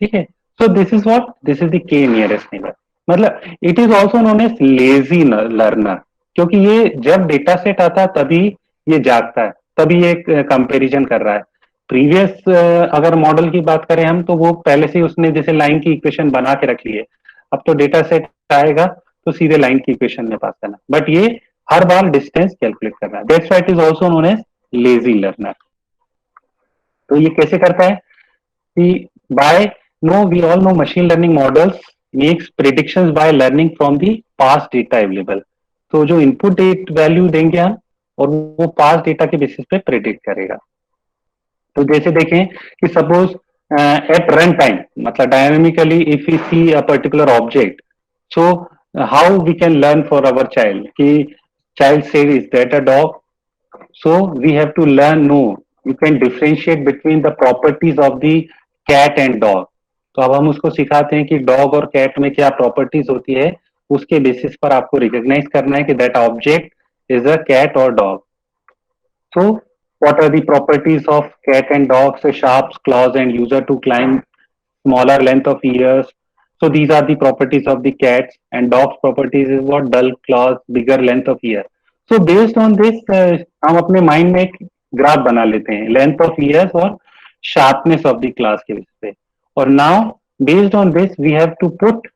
ठीक है. So this is what, this is the K nearest neighbor. मतलब it is also known as lazy learner, क्योंकि ये जब data set आता है तभी ये जागता है, तभी ये कंपैरिजन कर रहा है. प्रीवियस अगर मॉडल की बात करें हम, तो वो पहले से उसने जैसे लाइन की इक्वेशन बना के रख ली है. अब तो डेटा सेट आएगा तो सीधे लाइन की इक्वेशन में पास करना, बट ये हर बार डिस्टेंस कैलकुलेट करना है. That's why it is also known as lazy learner. तो ये कैसे करता है कि by, no, we all know machine learning models makes predictions by learning from the past data available. तो जो इनपुट डेट वैल्यू देंगे हम और वो पास्ट डेटा के बेसिस पे प्रिडिक्ट करेगा. तो जैसे देखें कि सपोज एट रन टाइम, मतलब dynamically if we see a particular object, so how we can learn for our child कि चाइल्ड से is that a dog. So we have to learn, no, you can differentiate between the properties of the cat and dog. तो अब हम उसको सिखाते हैं कि dog और कैट में क्या प्रॉपर्टीज होती है, उसके बेसिस पर आपको रिकॉग्नाइज करना है कि that object is a cat और dog. So, what are the properties of cat and dog? So, sharp claws and user to climb smaller length of ears. So, these are the properties of the cats, and dog's properties is what? Dull claws, bigger length of ear. So, based on this, हम अपने mind में एक graph बना लेते हैं length of ears और sharpness of the class के base पे. और now based on this we have to put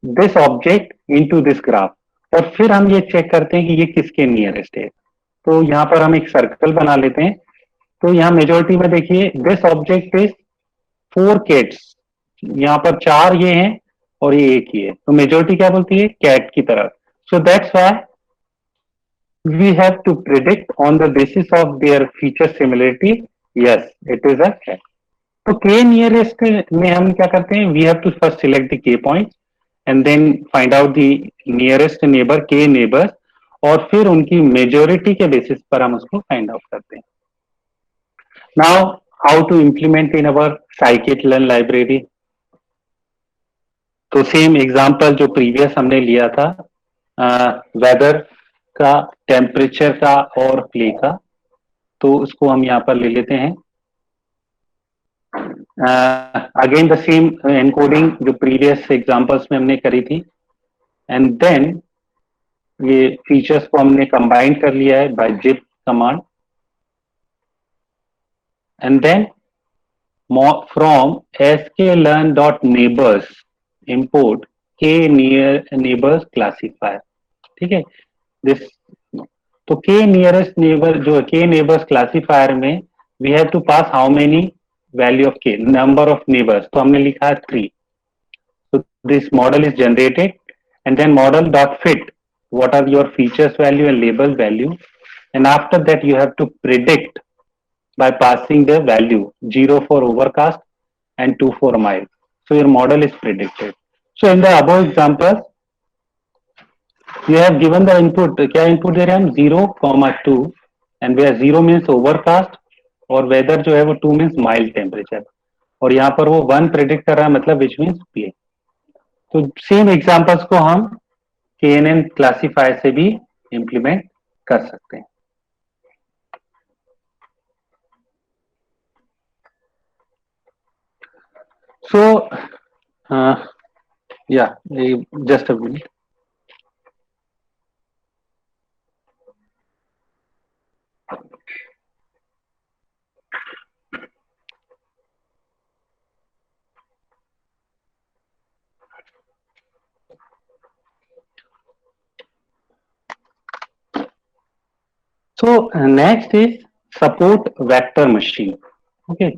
this object into this graph, और फिर हम ये चेक करते हैं कि ये किसके नियरेस्ट है. तो यहाँ पर हम एक सर्कल बना लेते हैं. तो यहाँ मेजोरिटी में देखिए दिस ऑब्जेक्ट इज 4 कैट्स, यहाँ पर 4 ये हैं और ये एक ही है. तो मेजोरिटी क्या बोलती है? कैट की तरफ. So that's why we have to predict on the basis of their feature similarity, yes it is a cat. तो के नियरेस्ट में हम क्या करते हैं? We have to first select the K point and then find out the nearest neighbour, K neighbour, और फिर उनकी majority के बेसिस पर हम उसको फाइंड आउट करते हैं. Now how to implement in our scikit-learn library. तो सेम एग्जांपल जो प्रीवियस हमने लिया था, वेदर का, टेम्परेचर का और प्ले का, तो उसको हम यहाँ पर ले लेते हैं. अगेन द सेम एनकोडिंग जो प्रीवियस एग्जांपल्स में हमने करी थी, एंड देन ये फीचर्स को हमने कंबाइन कर लिया है by zip command. And then from sklearn.neighbors import k near neighbors classifier. ठीक है. दिस, तो k nearest neighbor जो k neighbors classifier में we have to pass how many value of k, number of neighbors. तो हमने लिखा है 3. So this model is generated and then model dot fit what are your features value and label value, and after that you have to predict by passing the value 0 for overcast and 2 for mild. So your model is predicted. So in the above example, you have given the input. क्या input दे रहे हैं हम? 0, 2, and where 0 means overcast और weather जो है वो 2 means mild temperature, और यहाँ पर वो 1 predict कर रहा है, मतलब which means play. तो सेम एग्जांपल्स को हम KNN क्लासीफायर से भी इंप्लीमेंट कर सकते हैं. So, yeah, just a minute. So next is support vector machine. Okay,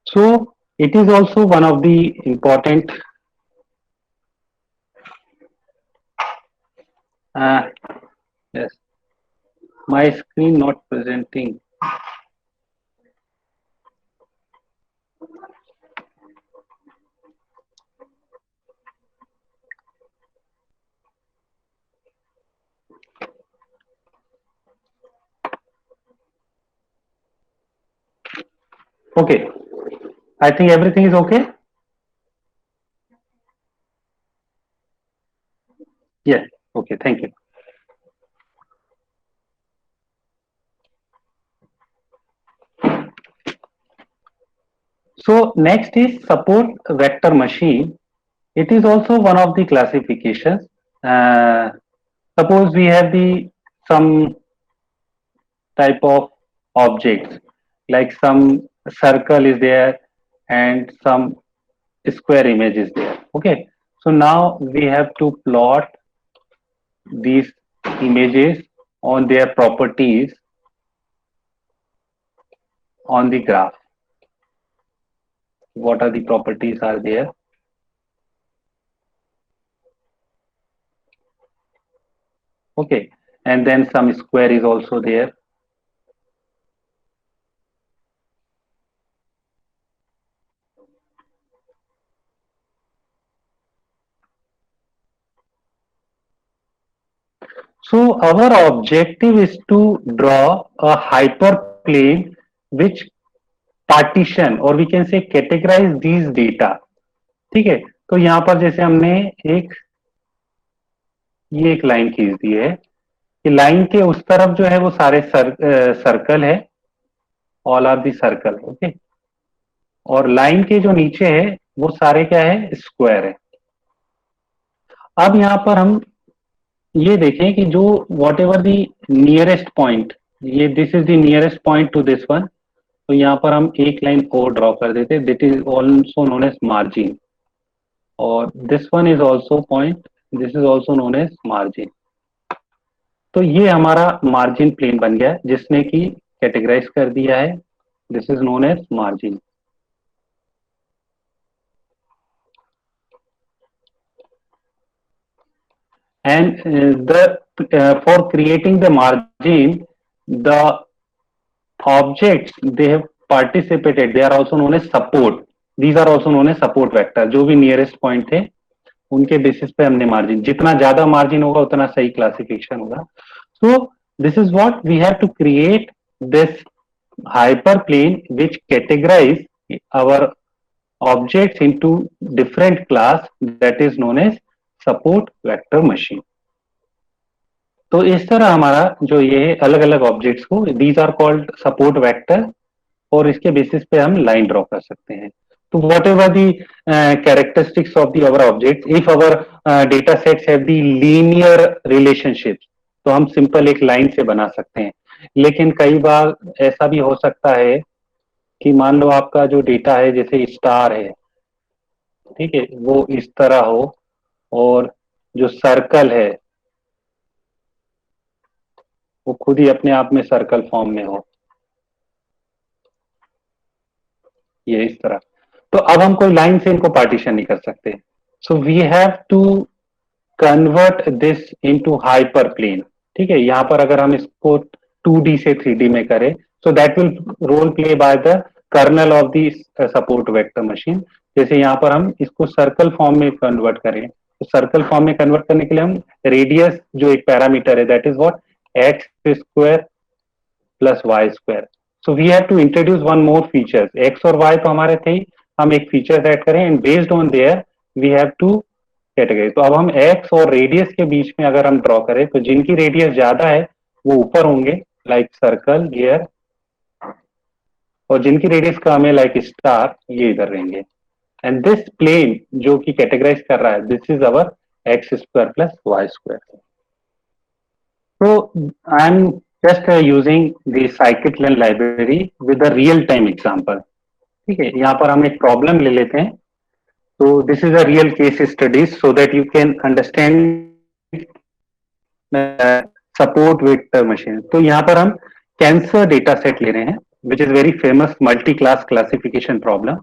so it is also one of the important. Uh, yes, my screen not presenting. Okay, I think everything is okay. Yes. Okay. Thank you. So next is support vector machine. It is also one of the classifications. Uh, Suppose we have the some type of objects, like some circle is there and some square image is there. Okay. So now we have to plot these images on their properties on the graph. What are the properties are there? Okay. And then some square is also there. So our objective is to draw a hyperplane which partition or we can say categorize these data. ठीक है, तो यहाँ पर जैसे हमने एक ये एक लाइन खींच दी है कि लाइन के उस तरफ जो है वो सारे सर्कल है, all are the circle. Okay, और लाइन के जो नीचे है वो सारे क्या है, स्क्वायर है। अब यहाँ पर हम ये देखें कि जो whatever the nearest point, ये this is the nearest point to this one, तो यहाँ पर हम एक लाइन और ड्रॉ कर देते हैं, that is also known as margin, और this one is also point, this is also known as margin. तो ये हमारा मार्जिन प्लेन बन गया जिसने कि कैटेगराइज कर दिया है, this is known as margin. And for creating the margin, the objects they have participated, they are also known as support. These are also known as support vector. जो भी nearest point थे उनके basis पे हमने margin, जितना ज्यादा margin होगा उतना सही क्लासिफिकेशन होगा। So this is what we have to create this hyperplane which categorize our objects into different class, that is known as support vector machine. तो इस तरह हमारा जो ये अलग अलग ऑब्जेक्ट्स को, these are called support vector, और इसके बेसिस पे हम लाइन ड्रॉ कर सकते हैं। तो whatever the characteristics of the our object, if our data sets have the linear relationship, तो हम सिंपल एक लाइन से बना सकते हैं। लेकिन कई बार ऐसा भी हो सकता है कि मान लो आपका जो डेटा है जैसे स्टार है, ठीक है, वो इस तरह हो, और जो सर्कल है वो खुद ही अपने आप में सर्कल फॉर्म में हो, ये इस तरह। तो अब हम कोई लाइन से इनको पार्टीशन नहीं कर सकते, so we have to convert this into hyperplane. ठीक है, यहां पर अगर हम इसको 2D से 3D में करें, so that will role play by the kernel of the support vector machine. जैसे यहाँ पर हम इसको सर्कल फॉर्म में कन्वर्ट करें, तो सर्कल फॉर्म में कन्वर्ट करने के लिए हम रेडियस जो एक पैरामीटर है, that is what, x square plus y square. So we have to introduce one more features, x और वाई तो हमारे थे ही, हम एक फीचर ऐड करें, and based on their we have to category. तो अब हम एक्स और रेडियस के बीच में अगर हम ड्रॉ करें, तो जिनकी रेडियस ज्यादा है वो ऊपर होंगे, लाइक सर्कल हियर, और जिनकी रेडियस कम है लाइक स्टार, ये इधर रहेंगे। एंड दिस प्लेन जो कि कैटेगराइज कर रहा है, this is our x square plus y square. So I'm just using the scikit-learn library with a real-time example. ठीक है, यहाँ पर हम एक प्रॉब्लम ले लेते हैं। तो this is a real case studies so that you can understand support vector machine. तो यहाँ पर हम कैंसर डेटा सेट ले रहे हैं, which is very famous multi class classification problem.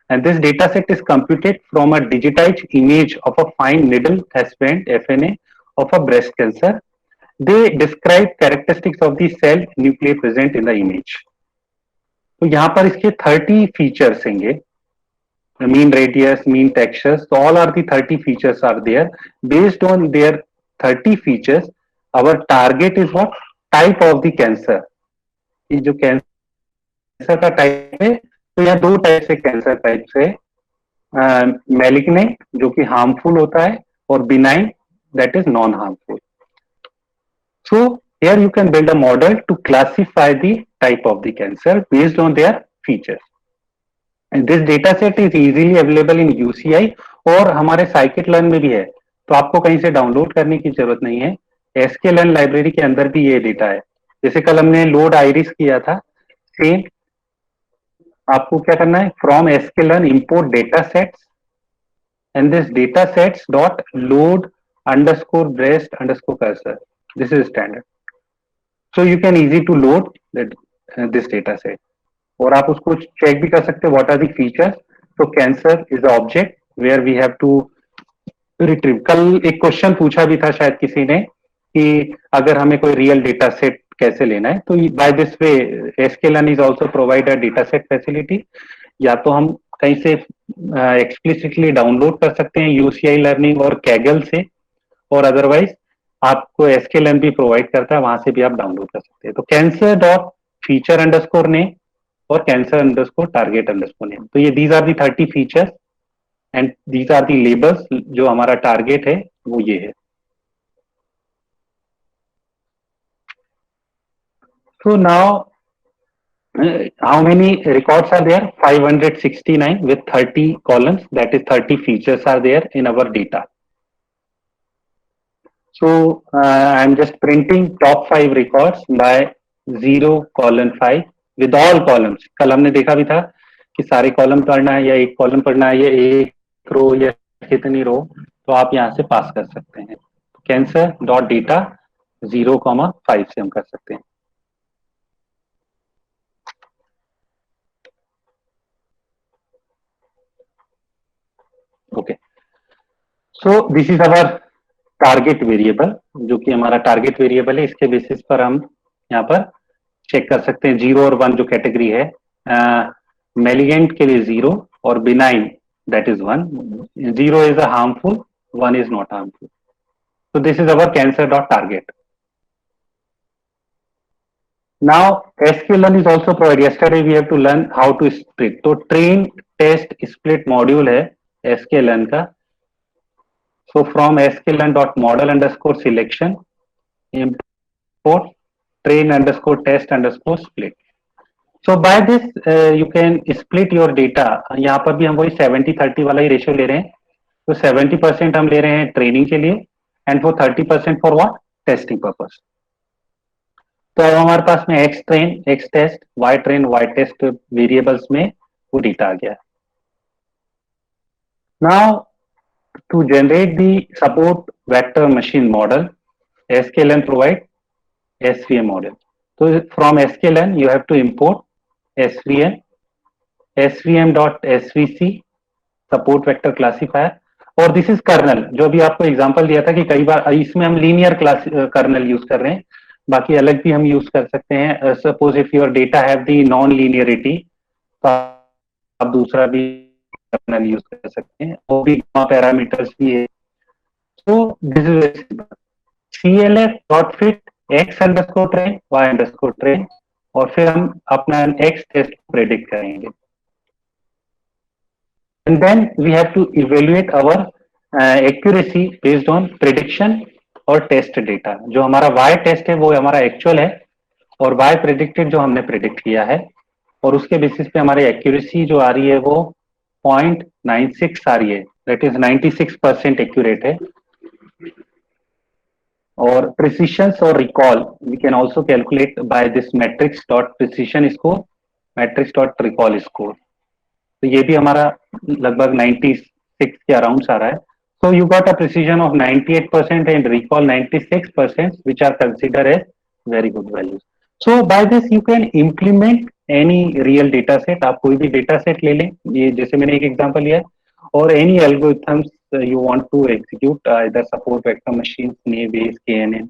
And this data set is computed from a digitized image of a fine needle aspirant FNA of a breast cancer. They describe characteristics of the cell nuclei present in the image. तो यहाँ पर इसके 30 features होंगे. Mean radius, mean textures, so all are the 30 features are there. Based on their 30 features, our target is what? Type of the cancer. ये जो cancer का type है, तो यहाँ दो टाइप से कैंसर टाइप से, मैलिग्नेंट जो कि हार्मफुल होता है, और benign that is non harmful. So here you can build a model to classify the type of the cancer based on their features. And this data set is easily available in UCI और हमारे scikit-learn में भी है, तो आपको कहीं से download करने की जरूरत नहीं है. sklearn लाइब्रेरी के अंदर भी ये डेटा है. जैसे कल हमने लोड आइरिस किया था, सेम आपको क्या करना है, from sklearn import data sets and this data sets dot load underscore breast underscore cursor. This is standard. So you can easy to load that this data set. और आप उसको check भी कर सकते हैं, व्हाट आर द फीचर्स. तो cancer is object where we have to retrieve. कल एक क्वेश्चन पूछा भी था शायद किसी ने कि अगर हमें कोई रियल डेटा सेट कैसे लेना है, तो by this way sklearn is also provide a data set facility. या तो हम कहीं से एक्सप्लिसिटली डाउनलोड कर सकते हैं यूसीआई लर्निंग और कैगल से, और अदरवाइज आपको sklearn भी प्रोवाइड करता है, वहां से भी आप डाउनलोड कर सकते हैं. तो cancer dot feature underscore name और cancer underscore target underscore name. तो ये these are the 30 features and these are the labels. जो हमारा टारगेट है वो ये है. So now how many records are there? 569 with 30 columns, that is 30 features are there in our data. So I'm just printing top 5 records by 0 column 5 with all columns. कल हमने देखा भी था कि सारे कॉलम पढ़ना है या एक कॉलम पढ़ना है या एक रो या कितनी रो, तो आप यहाँ से पास कर सकते हैं. कैंसर डॉट डेटा 0,5 से हम कर सकते हैं. Okay, so this is our target variable, जो कि हमारा टारगेट वेरिएबल है. इसके बेसिस पर हम यहाँ पर चेक कर सकते हैं 0 और 1 जो कैटेगरी है. मेलिगेंट के लिए 0 और benign that is 1. 0 is a harmful, 1 is not harmful. So this is our cancer dot target. Now sklearn is also provided. Yesterday we have to learn how to split. तो train test split module है sklearn का. So from sklearn dot model underscore selection import train underscore test underscore split. So by this you can split your data. यहाँ पर भी हम वही 70-30 वाला ही ratio ले रहे हैं. तो 70% हम ले रहे हैं ट्रेनिंग के लिए and for 30% for what, testing purpose. तो अब हमारे पास में x train, x test, y train, y test variables में वो डेटा आ गया. Now to generate the support vector machine model, sklearn provide svm model. तो from sklearn you have to import svm dot svc support vector classifier. और this is kernel, जो अभी आपको example दिया था कि कई बार इसमें हम लीनियर क्लास कर्नल यूज कर रहे हैं, बाकी अलग भी हम यूज कर सकते हैं. Suppose if your data have the non linearity, तो आप दूसरा भी कर्नल यूज कर सकते हैं. वो भी पैरामीटर्स भी है. तो this is clf dot fit x underscore train, y underscore train, और फिर हम अपना x टेस्ट प्रेडिक्ट करेंगे. And then we have to evaluate our accuracy based on prediction और टेस्ट डेटा. जो हमारा y टेस्ट है वो हमारा एक्चुअल है, और y प्रेडिक्टेड जो हमने प्रेडिक्ट किया है, और उसके बेसिस पे हमारी एक्यूरेसी जो आ रही है वो 0.96 आ रही है. दैट इज 96% एक्यूरेट है. और प्रिसिशन और recall we can also calculate by this metrics dot precision score, metrics dot recall score. तो ये भी हमारा लगभग 96 के अराउंड आ रहा है. So you got a precision of 98% and recall 96%, which are considered as very good values. So by this you can implement any real data set. आप कोई भी data set ले लें, ये जैसे मैंने एक example लिया है, or any algorithms you want to execute, either support vector machines, Bayes, KNN.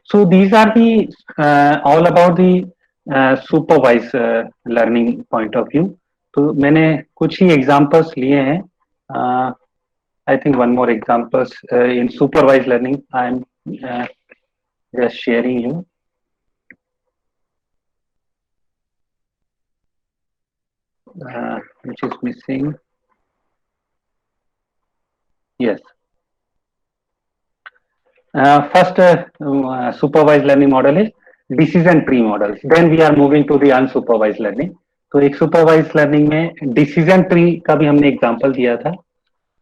So these are the all about the supervised learning point of view. तो मैंने कुछ ही examples लिए हैं. I think one more examples in supervised learning. I'm just sharing you. Which is missing. Yes. First supervised learning model is decision tree models. Then we are moving to the unsupervised learning. तो एक supervised learning में decision tree का भी हमने example दिया था.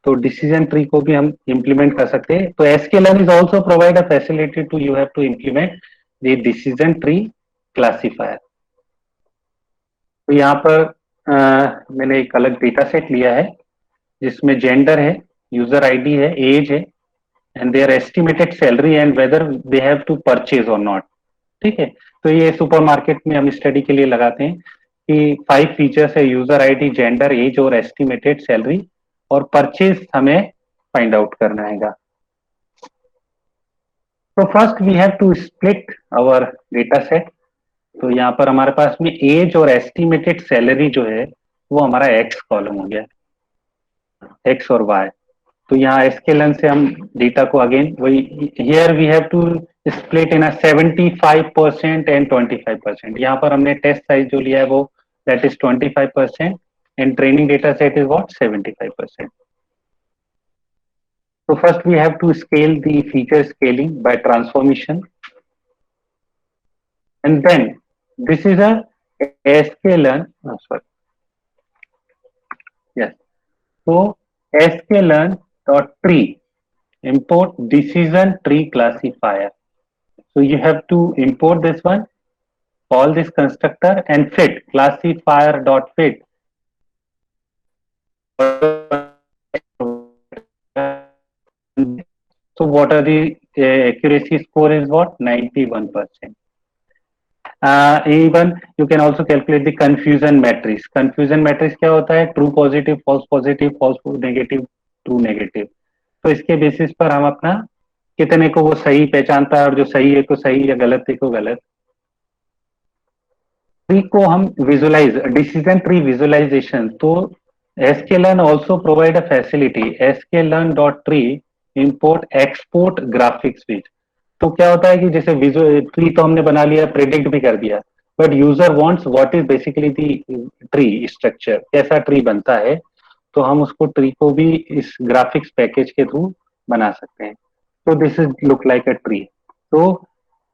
तो decision tree को भी हम implement कर सकते हैं. तो sklearn is also provide a facility to you have to implement the decision tree classifier. तो यहाँ पर मैंने एक अलग डेटा सेट लिया है जिसमें जेंडर है, यूजर आईडी है, एज है, and their estimated salary and whether they have to purchase और नॉट. ठीक है. तो ये सुपरमार्केट में हम स्टडी के लिए लगाते हैं कि 5 फीचर्स है: यूजर आईडी, जेंडर, एज और एस्टिमेटेड सैलरी, और परचेज हमें फाइंड आउट करना है. तो first we have to split our data set. तो यहाँ पर हमारे पास में एज और एस्टिमेटेड सैलरी जो है वो हमारा एक्स कॉलम हो गया, एक्स और वाई. तो यहाँ sklearn से हम डेटा को अगेन वही, here we have to split in 75% and 25%. यहाँ पर हमने टेस्ट साइज जो लिया है वो that is 25% and training data set is what 75%. So first we have to scale the feature scaling by transformation, and then this is a sklearn. Sorry, yes. So sklearn dot tree import decision tree classifier. So you have to import this one, call this constructor and fit classifier dot fit. So what are the accuracy score is what 91%. Even you can also calculate the confusion matrix. Confusion matrix क्या होता है? True positive, false negative, true negative. तो इसके basis पर हम अपना कितने को वो सही पहचानता है और जो सही है को सही या गलत है को गलत. ट्री को हम विजुअलाइज, डिसीजन ट्री विजुअलाइजेशन. तो sklearn also provide a facility sklearn dot tree import export graphics with. तो क्या होता है कि जैसे विजुअल ट्री तो हमने बना लिया, प्रेडिक्ट भी कर दिया, but user wants what is basically the tree structure, कैसा ट्री बनता है. तो हम उसको ट्री को भी इस ग्राफिक्स पैकेज के थ्रू बना सकते हैं. तो this is look like a tree. तो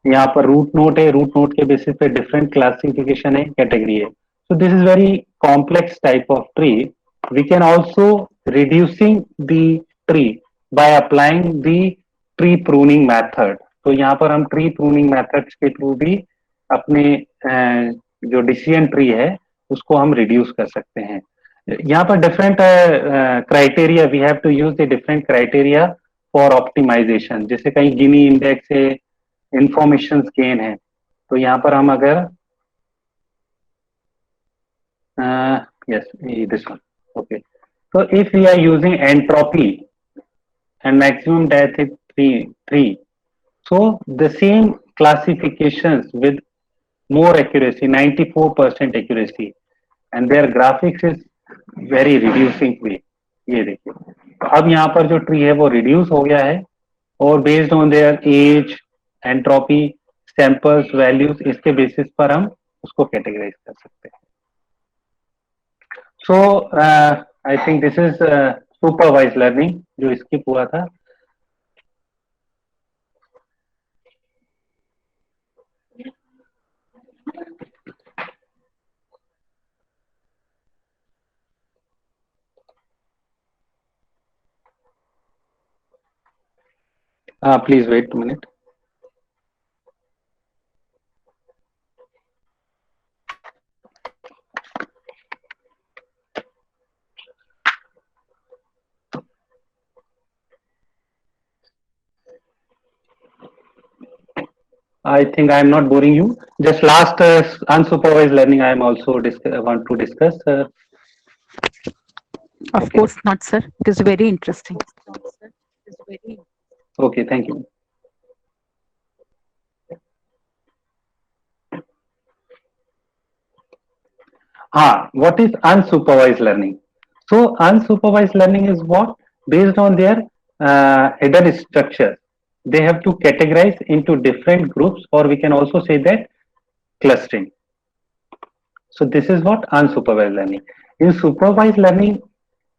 यहाँ पर रूट नोट है, रूट नोट के बेसिस पे डिफरेंट क्लासिफिकेशन है, कैटेगरी है. So this is very complex type of tree. We can also reducing the tree by applying the tree pruning method. तो यहाँ पर हम ट्री प्रूनिंग मैथड्स के थ्रू भी अपने जो डिसीजन ट्री है उसको हम रिड्यूस कर सकते हैं. यहाँ पर different criteria, we have to use the different criteria for optimisation. जैसे कहीं गिनी इंडेक्स है, इंफॉर्मेशन गेन है, तो यहाँ पर हम अगर यस दिस वन ओके. तो if we are using entropy and maximum depth is 3. So the same classifications with more accuracy, 94% accuracy, and their graphics is very reducing way. ये देखिए, तो अब यहाँ पर जो ट्री है वो रिड्यूस हो गया है और based on their age, entropy, samples, values, इसके बेसिस पर हम उसको कैटेगराइज कर सकते हैं. So I think this is supervise learning जो स्किप हुआ था. Please wait a minute. I think I am not boring you. Just last unsupervised learning I am also want to discuss. Of Okay. course not, sir. It is very interesting. Okay. Thank you. What is unsupervised learning? So unsupervised learning is what? Based on their hidden structure. They have to categorize into different groups, or we can also say that clustering. So this is what unsupervised learning. In supervised learning,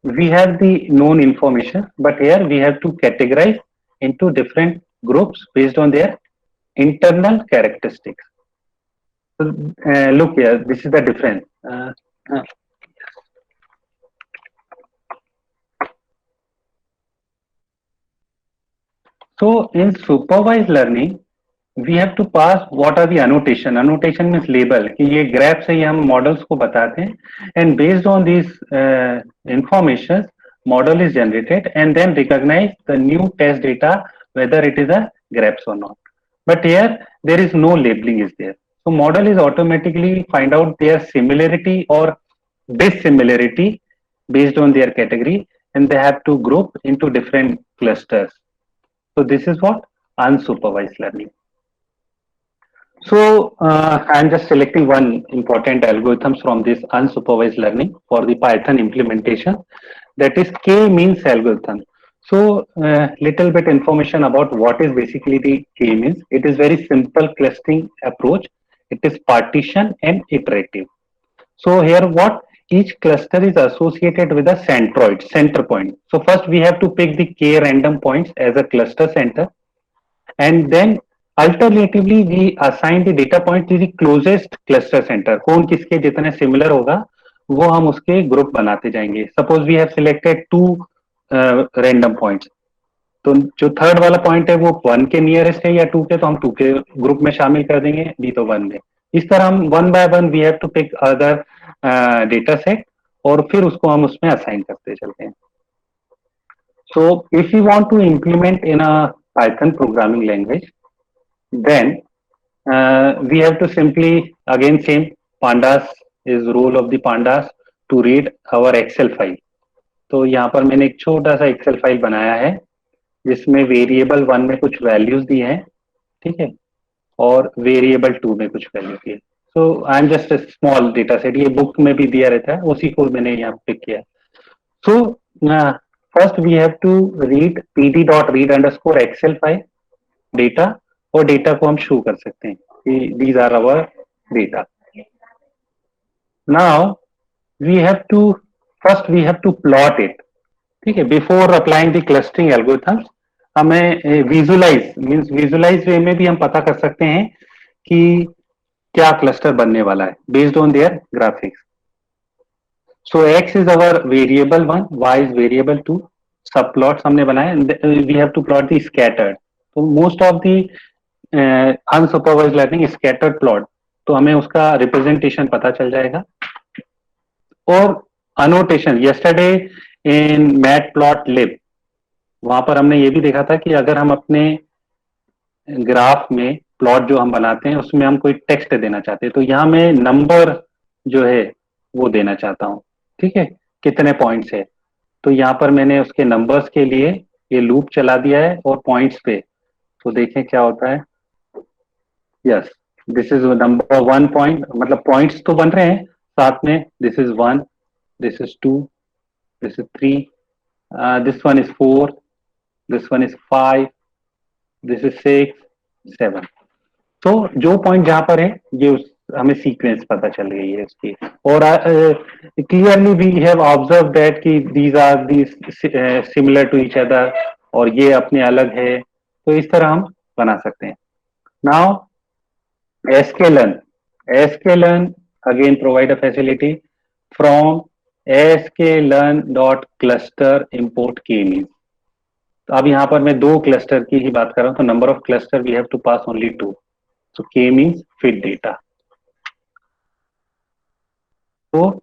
we have the known information, but here we have to categorize into different groups based on their internal characteristics. So, look here, this is the difference. Uh, So in supervised learning, we have to pass what are the annotation. Annotation means label कि ये graph से ही हम models को बताते हैं and based on these information, model is generated and then recognize the new test data whether it is a graphs or not. But here there is no labeling is there. So model is automatically find out their similarity or dissimilarity based on their category and they have to group into different clusters. So this is what unsupervised learning. So I'm just selecting one important algorithms from this unsupervised learning for the Python implementation. That is K-means algorithm. So little bit information about what is basically the K-means. It is very simple clustering approach. It is partition and iterative. So here what each cluster is associated with a centroid, center point. So first we have to pick the K random points as a cluster center and then alternatively we assign the data point to the closest cluster center. कौन किसके जितने similar होगा वो हम उसके group बनाते जाएंगे. Suppose we have selected two random points. तो जो थर्ड वाला पॉइंट है वो 1 के नियरेस्ट है या 2 के, तो हम 2 के ग्रुप में शामिल कर देंगे, बी तो 1 में. इस तरह हम one by one we have to pick other data set और फिर उसको हम उसमें असाइन करते चलते हैं. So if you want to implement in a Python programming language, then we have to simply again same pandas is role of the pandas to read our Excel file. तो यहाँ पर मैंने एक छोटा सा एक्सेल फाइल बनाया है जिसमें वेरिएबल 1 में कुछ वैल्यूज दी हैं, ठीक है, और वेरिएबल 2 में कुछ वैल्यू दी है. So I am just small data set, ये बुक में भी दिया रहता है, उसी को मैंने यहाँ पिक किया. So first we have to read pd.read_excel file data, और डेटा को हम शो कर सकते हैं कि these are our data. Now we have to first we have to plot it, ठीक है, before applying the clustering algorithms. हमें विजुलाइज मींस विजुलाइज वे में भी हम पता कर सकते हैं कि क्या क्लस्टर बनने वाला है based on their graphics. So x is our variable 1, y is variable 2. सब प्लॉट्स हमने बनाए. We have to plot the scattered. तो most of the unsupervised learning scattered plot, तो हमें उसका रिप्रेजेंटेशन पता चल जाएगा. और अनोटेशन यस्टरडे इन मैटप्लॉटलिब, वहां पर हमने ये भी देखा था कि अगर हम अपने ग्राफ में प्लॉट जो हम बनाते हैं उसमें हम कोई टेक्स्ट देना चाहते हैं, तो यहाँ मैं नंबर जो है वो देना चाहता हूँ, ठीक है, कितने पॉइंट्स है. तो यहाँ पर मैंने उसके नंबर्स के लिए ये लूप चला दिया है और पॉइंट्स पे, तो देखें क्या होता है. Yes, this is number 1 point, मतलब पॉइंट्स तो बन रहे हैं साथ में. This is 1, this is 2, this is 3, this one is 4, this one is 5, this is 6, 7. तो जो पॉइंट जहां पर है ये हमें सीक्वेंस पता चल गई है इसकी. और clearly we have observe that कि these are these similar to each other और ये अपने अलग है. तो इस तरह हम बना सकते हैं. Now sklearn again provide a facility from sklearn.cluster import k-means. तो अब यहाँ पर मैं 2 क्लस्टर की ही बात कर रहा हूँ, तो number of cluster we have to pass only 2. So k-means fit data. तो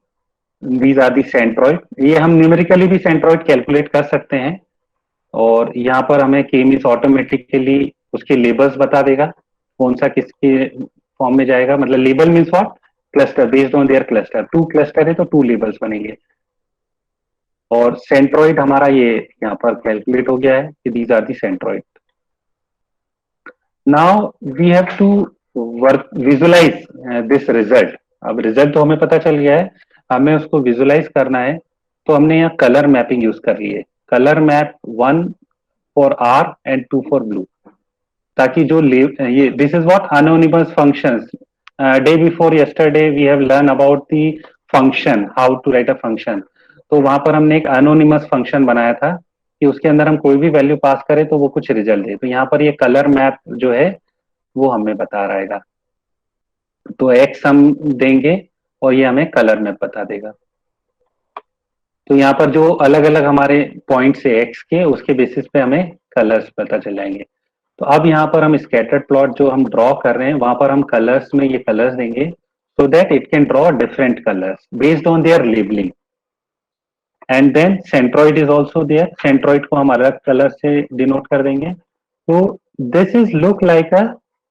दीज आर दी सेंट्रॉइड. ये हम न्यूमेरिकली भी सेंट्रॉइड कैलकुलेट कर सकते हैं और यहाँ पर हमें k-means ऑटोमेटिकली उसके लेबल्स बता देगा. कौन सा किसके फॉर्म में जाएगा, मतलब label means what, cluster, based on there cluster, 2 cluster है तो 2 लेबल्स बनेंगे। और सेंट्रोइड हमारा ये यहाँ पर कैलकुलेट हो गया है कि these are the centroid. Now we have to work visualise this result. अब रिजल्ट तो हमें पता चल गया है, हमें उसको विजुलाइज करना है, तो हमने यहाँ कलर मैपिंग यूज कर ली है। Colour map 1 for R and 2 for blue, ताकि जो ये this is what anonymous functions. Day before yesterday we have learned about the function, how to write a function. तो वहां पर हमने एक anonymous function बनाया था कि उसके अंदर हम कोई भी वैल्यू पास करें तो वो कुछ रिजल्ट दे। तो यहाँ पर ये कलर मैप जो है वो हमें बता रहेगा, तो एक्स हम देंगे और ये हमें कलर मैप बता देगा। तो यहाँ पर जो अलग अलग हमारे पॉइंट्स है एक्स के, उसके बेसिस पे हमें कलर्स पता चल जाएंगे। तो अब यहाँ पर हम स्कैटर्ड प्लॉट जो हम ड्रॉ कर रहे हैं वहां पर हम कलर्स में ये कलर्स देंगे, so that it can draw different colours based on their labelling. And then centroid is also there, centroid को हम अलग कलर से डिनोट कर देंगे। तो this is look like a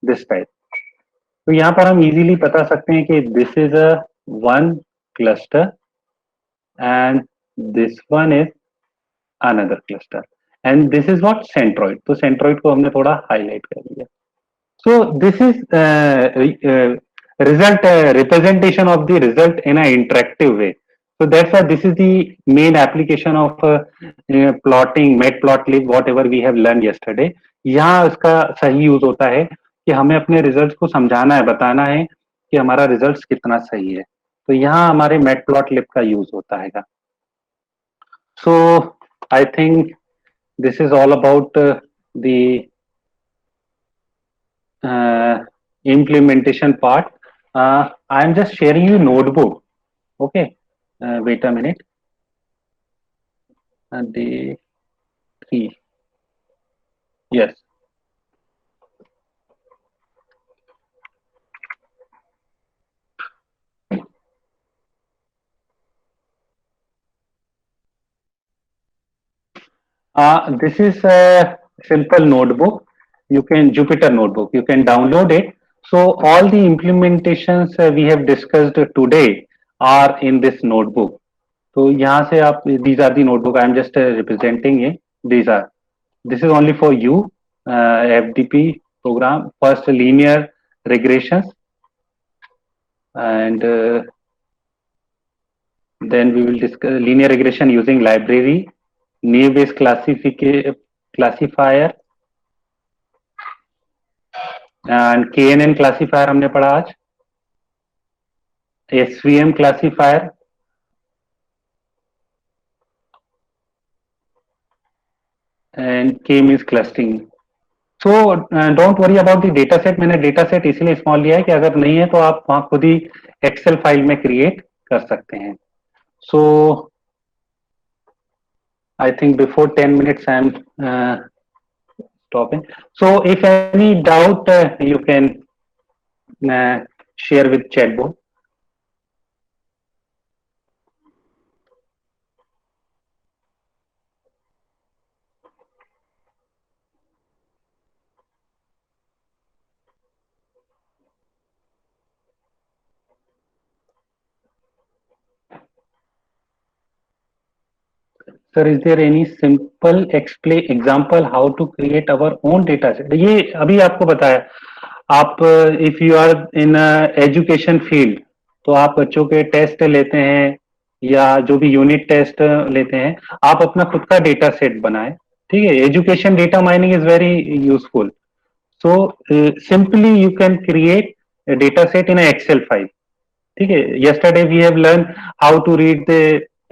this type. तो यहाँ पर हम इजीली बता सकते हैं कि this is a one cluster and this one is another cluster and this is what centroid. तो सेंट्रॉइड को हमने थोड़ा हाईलाइट कर दिया। So this is result representation of the result in an interactive way. So that's why this is the main application of plotting, matplotlib, whatever we have learned yesterday. यहाँ इसका सही use होता है कि हमें अपने रिजल्ट्स को समझाना है, बताना है कि हमारा रिजल्ट्स कितना सही है। तो यहाँ हमारे मैटप्लॉटलिब का यूज होता है। So I think this is all about the implementation part. I am just sharing you notebook. Okay, wait a minute. The 3, yes. This is a simple notebook. You can Jupyter notebook. You can download it. So all the implementations we have discussed today are in this notebook. तो यहाँ से आप, these are the notebook. I am just representing it. These are. This is only for you. FDP program. First linear regressions, and then we will discuss linear regression using library, naive Bayes classifier, and KNN classifier हमने पढ़ा आज, SVM classifier, and K means clustering. So don't worry about the data set. मैंने data set इसलिए small लिया है कि अगर नहीं है तो आप वहां खुद ही एक्सेल फाइल में क्रिएट कर सकते हैं। So I think before 10 minutes I am stopping. So if any doubt you can share with chatbot. Sir, is there any simple example how to create our own data set? ये अभी आपको बताया। आप if you are in education field तो आप बच्चों के test लेते हैं या जो भी यूनिट टेस्ट लेते हैं, आप अपना खुद का डेटा सेट बनाए। ठीक है, education data mining is very useful. So simply you can create data set in Excel file. ठीक है, yesterday we have learned how to read the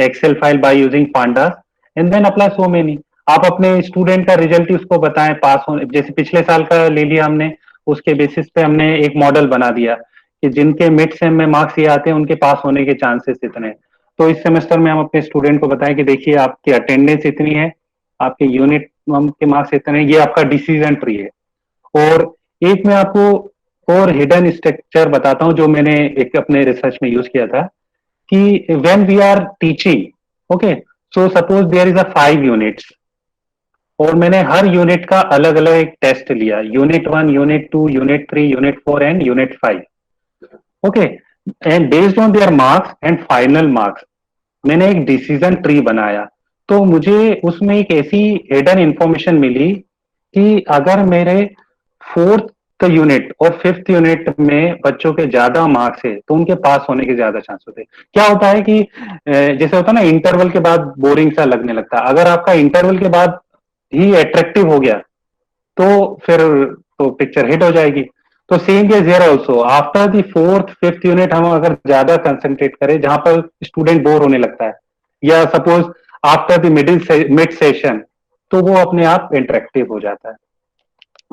excel file by using pandas and then apply so many. आप अपने student का result ही उसको बताएं पास होने, जैसे पिछले साल का ले लिया हमने, उसके बेसिस पे हमने एक मॉडल बना दिया कि जिनके मिड सेम में मार्क्स ये आते हैं उनके पास होने के चांसेस इतने। तो इस सेमेस्टर में हम अपने स्टूडेंट को बताएं कि देखिए आपकी अटेंडेंस इतनी है, आपके यूनिट के मार्क्स इतने, ये आपका डिसीजन ट्री है। और एक मैं आपको और हिडन स्ट्रक्चर बताता हूं जो मैंने एक अपने रिसर्च में यूज किया था कि when we are teaching, okay, so suppose there is a 5 units और मैंने हर यूनिट का अलग अलग एक टेस्ट लिया, unit 1, unit 2, unit 3, unit 4 and unit 5. Okay, and based on there marks and final marks मैंने एक डिसीजन ट्री बनाया. तो मुझे उसमें एक ऐसी हिडन इंफॉर्मेशन मिली कि अगर मेरे फोर्थ यूनिट और फिफ्थ यूनिट में बच्चों के ज्यादा मार्क्स है तो उनके पास होने के ज्यादा चांस होते हैं. क्या होता है कि जैसे होता है ना, इंटरवल के बाद बोरिंग सा लगने लगता है. अगर आपका इंटरवल के बाद ही अट्रैक्टिव हो गया तो फिर तो पिक्चर हिट हो जाएगी. तो same case here also, after the fourth fifth unit हम अगर ज्यादा कंसंट्रेट करें जहां पर स्टूडेंट बोर होने लगता है, या suppose after the mid session, तो वो अपने आप इंटरेक्टिव हो जाता है.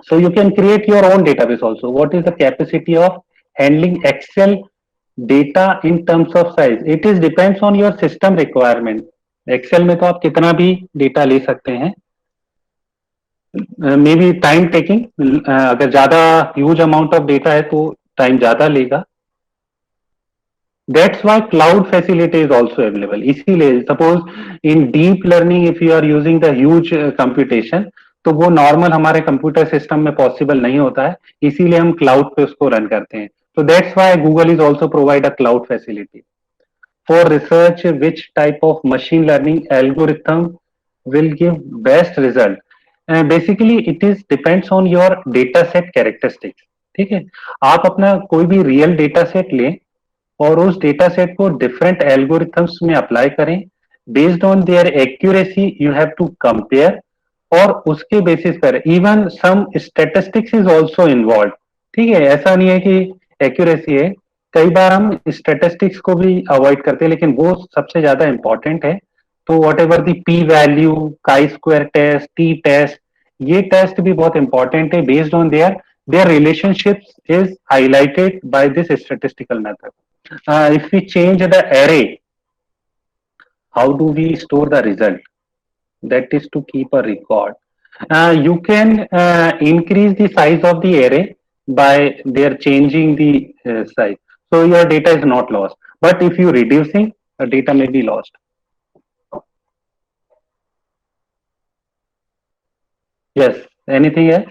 So you can create your own database also. What is the capacity of handling Excel data in terms of size? It is depends on your system requirement. Excel में तो आप कितना भी डेटा ले सकते हैं. मे बी टाइम टेकिंग, अगर ज्यादा ह्यूज अमाउंट ऑफ डेटा है तो टाइम ज्यादा लेगा. That's why cloud facility is also available. इसीलिए suppose in deep learning if you are using the huge computation, तो वो नॉर्मल हमारे कंप्यूटर सिस्टम में पॉसिबल नहीं होता है, इसीलिए हम क्लाउड पे उसको रन करते हैं. तो that's why Google is also provide a cloud facility for research which type of machine learning algorithm will give best result. Basically it is depends on your data set characteristics. ठीक है, आप अपना कोई भी real data set लें और उस data set को डिफरेंट एल्गोरिथम्स में अप्लाई करें. Based on their accuracy you have to compare, और उसके बेसिस पर even some statistics is also involve. ठीक है, ऐसा नहीं है कि एक्यूरेसी है, कई बार हम स्टैटिस्टिक्स को भी अवॉइड करते हैं, लेकिन वो सबसे ज्यादा इंपॉर्टेंट है. तो whatever the P value, chi square test, T test, ये टेस्ट भी बहुत इंपॉर्टेंट है. Based on their relationship is highlighted by this statistical method. If we change the array, how do we store the result? That is to keep a record. You can increase the size of the array by their changing the size. So your data is not lost. But if you reducing, the data may be lost. Yes. Anything else?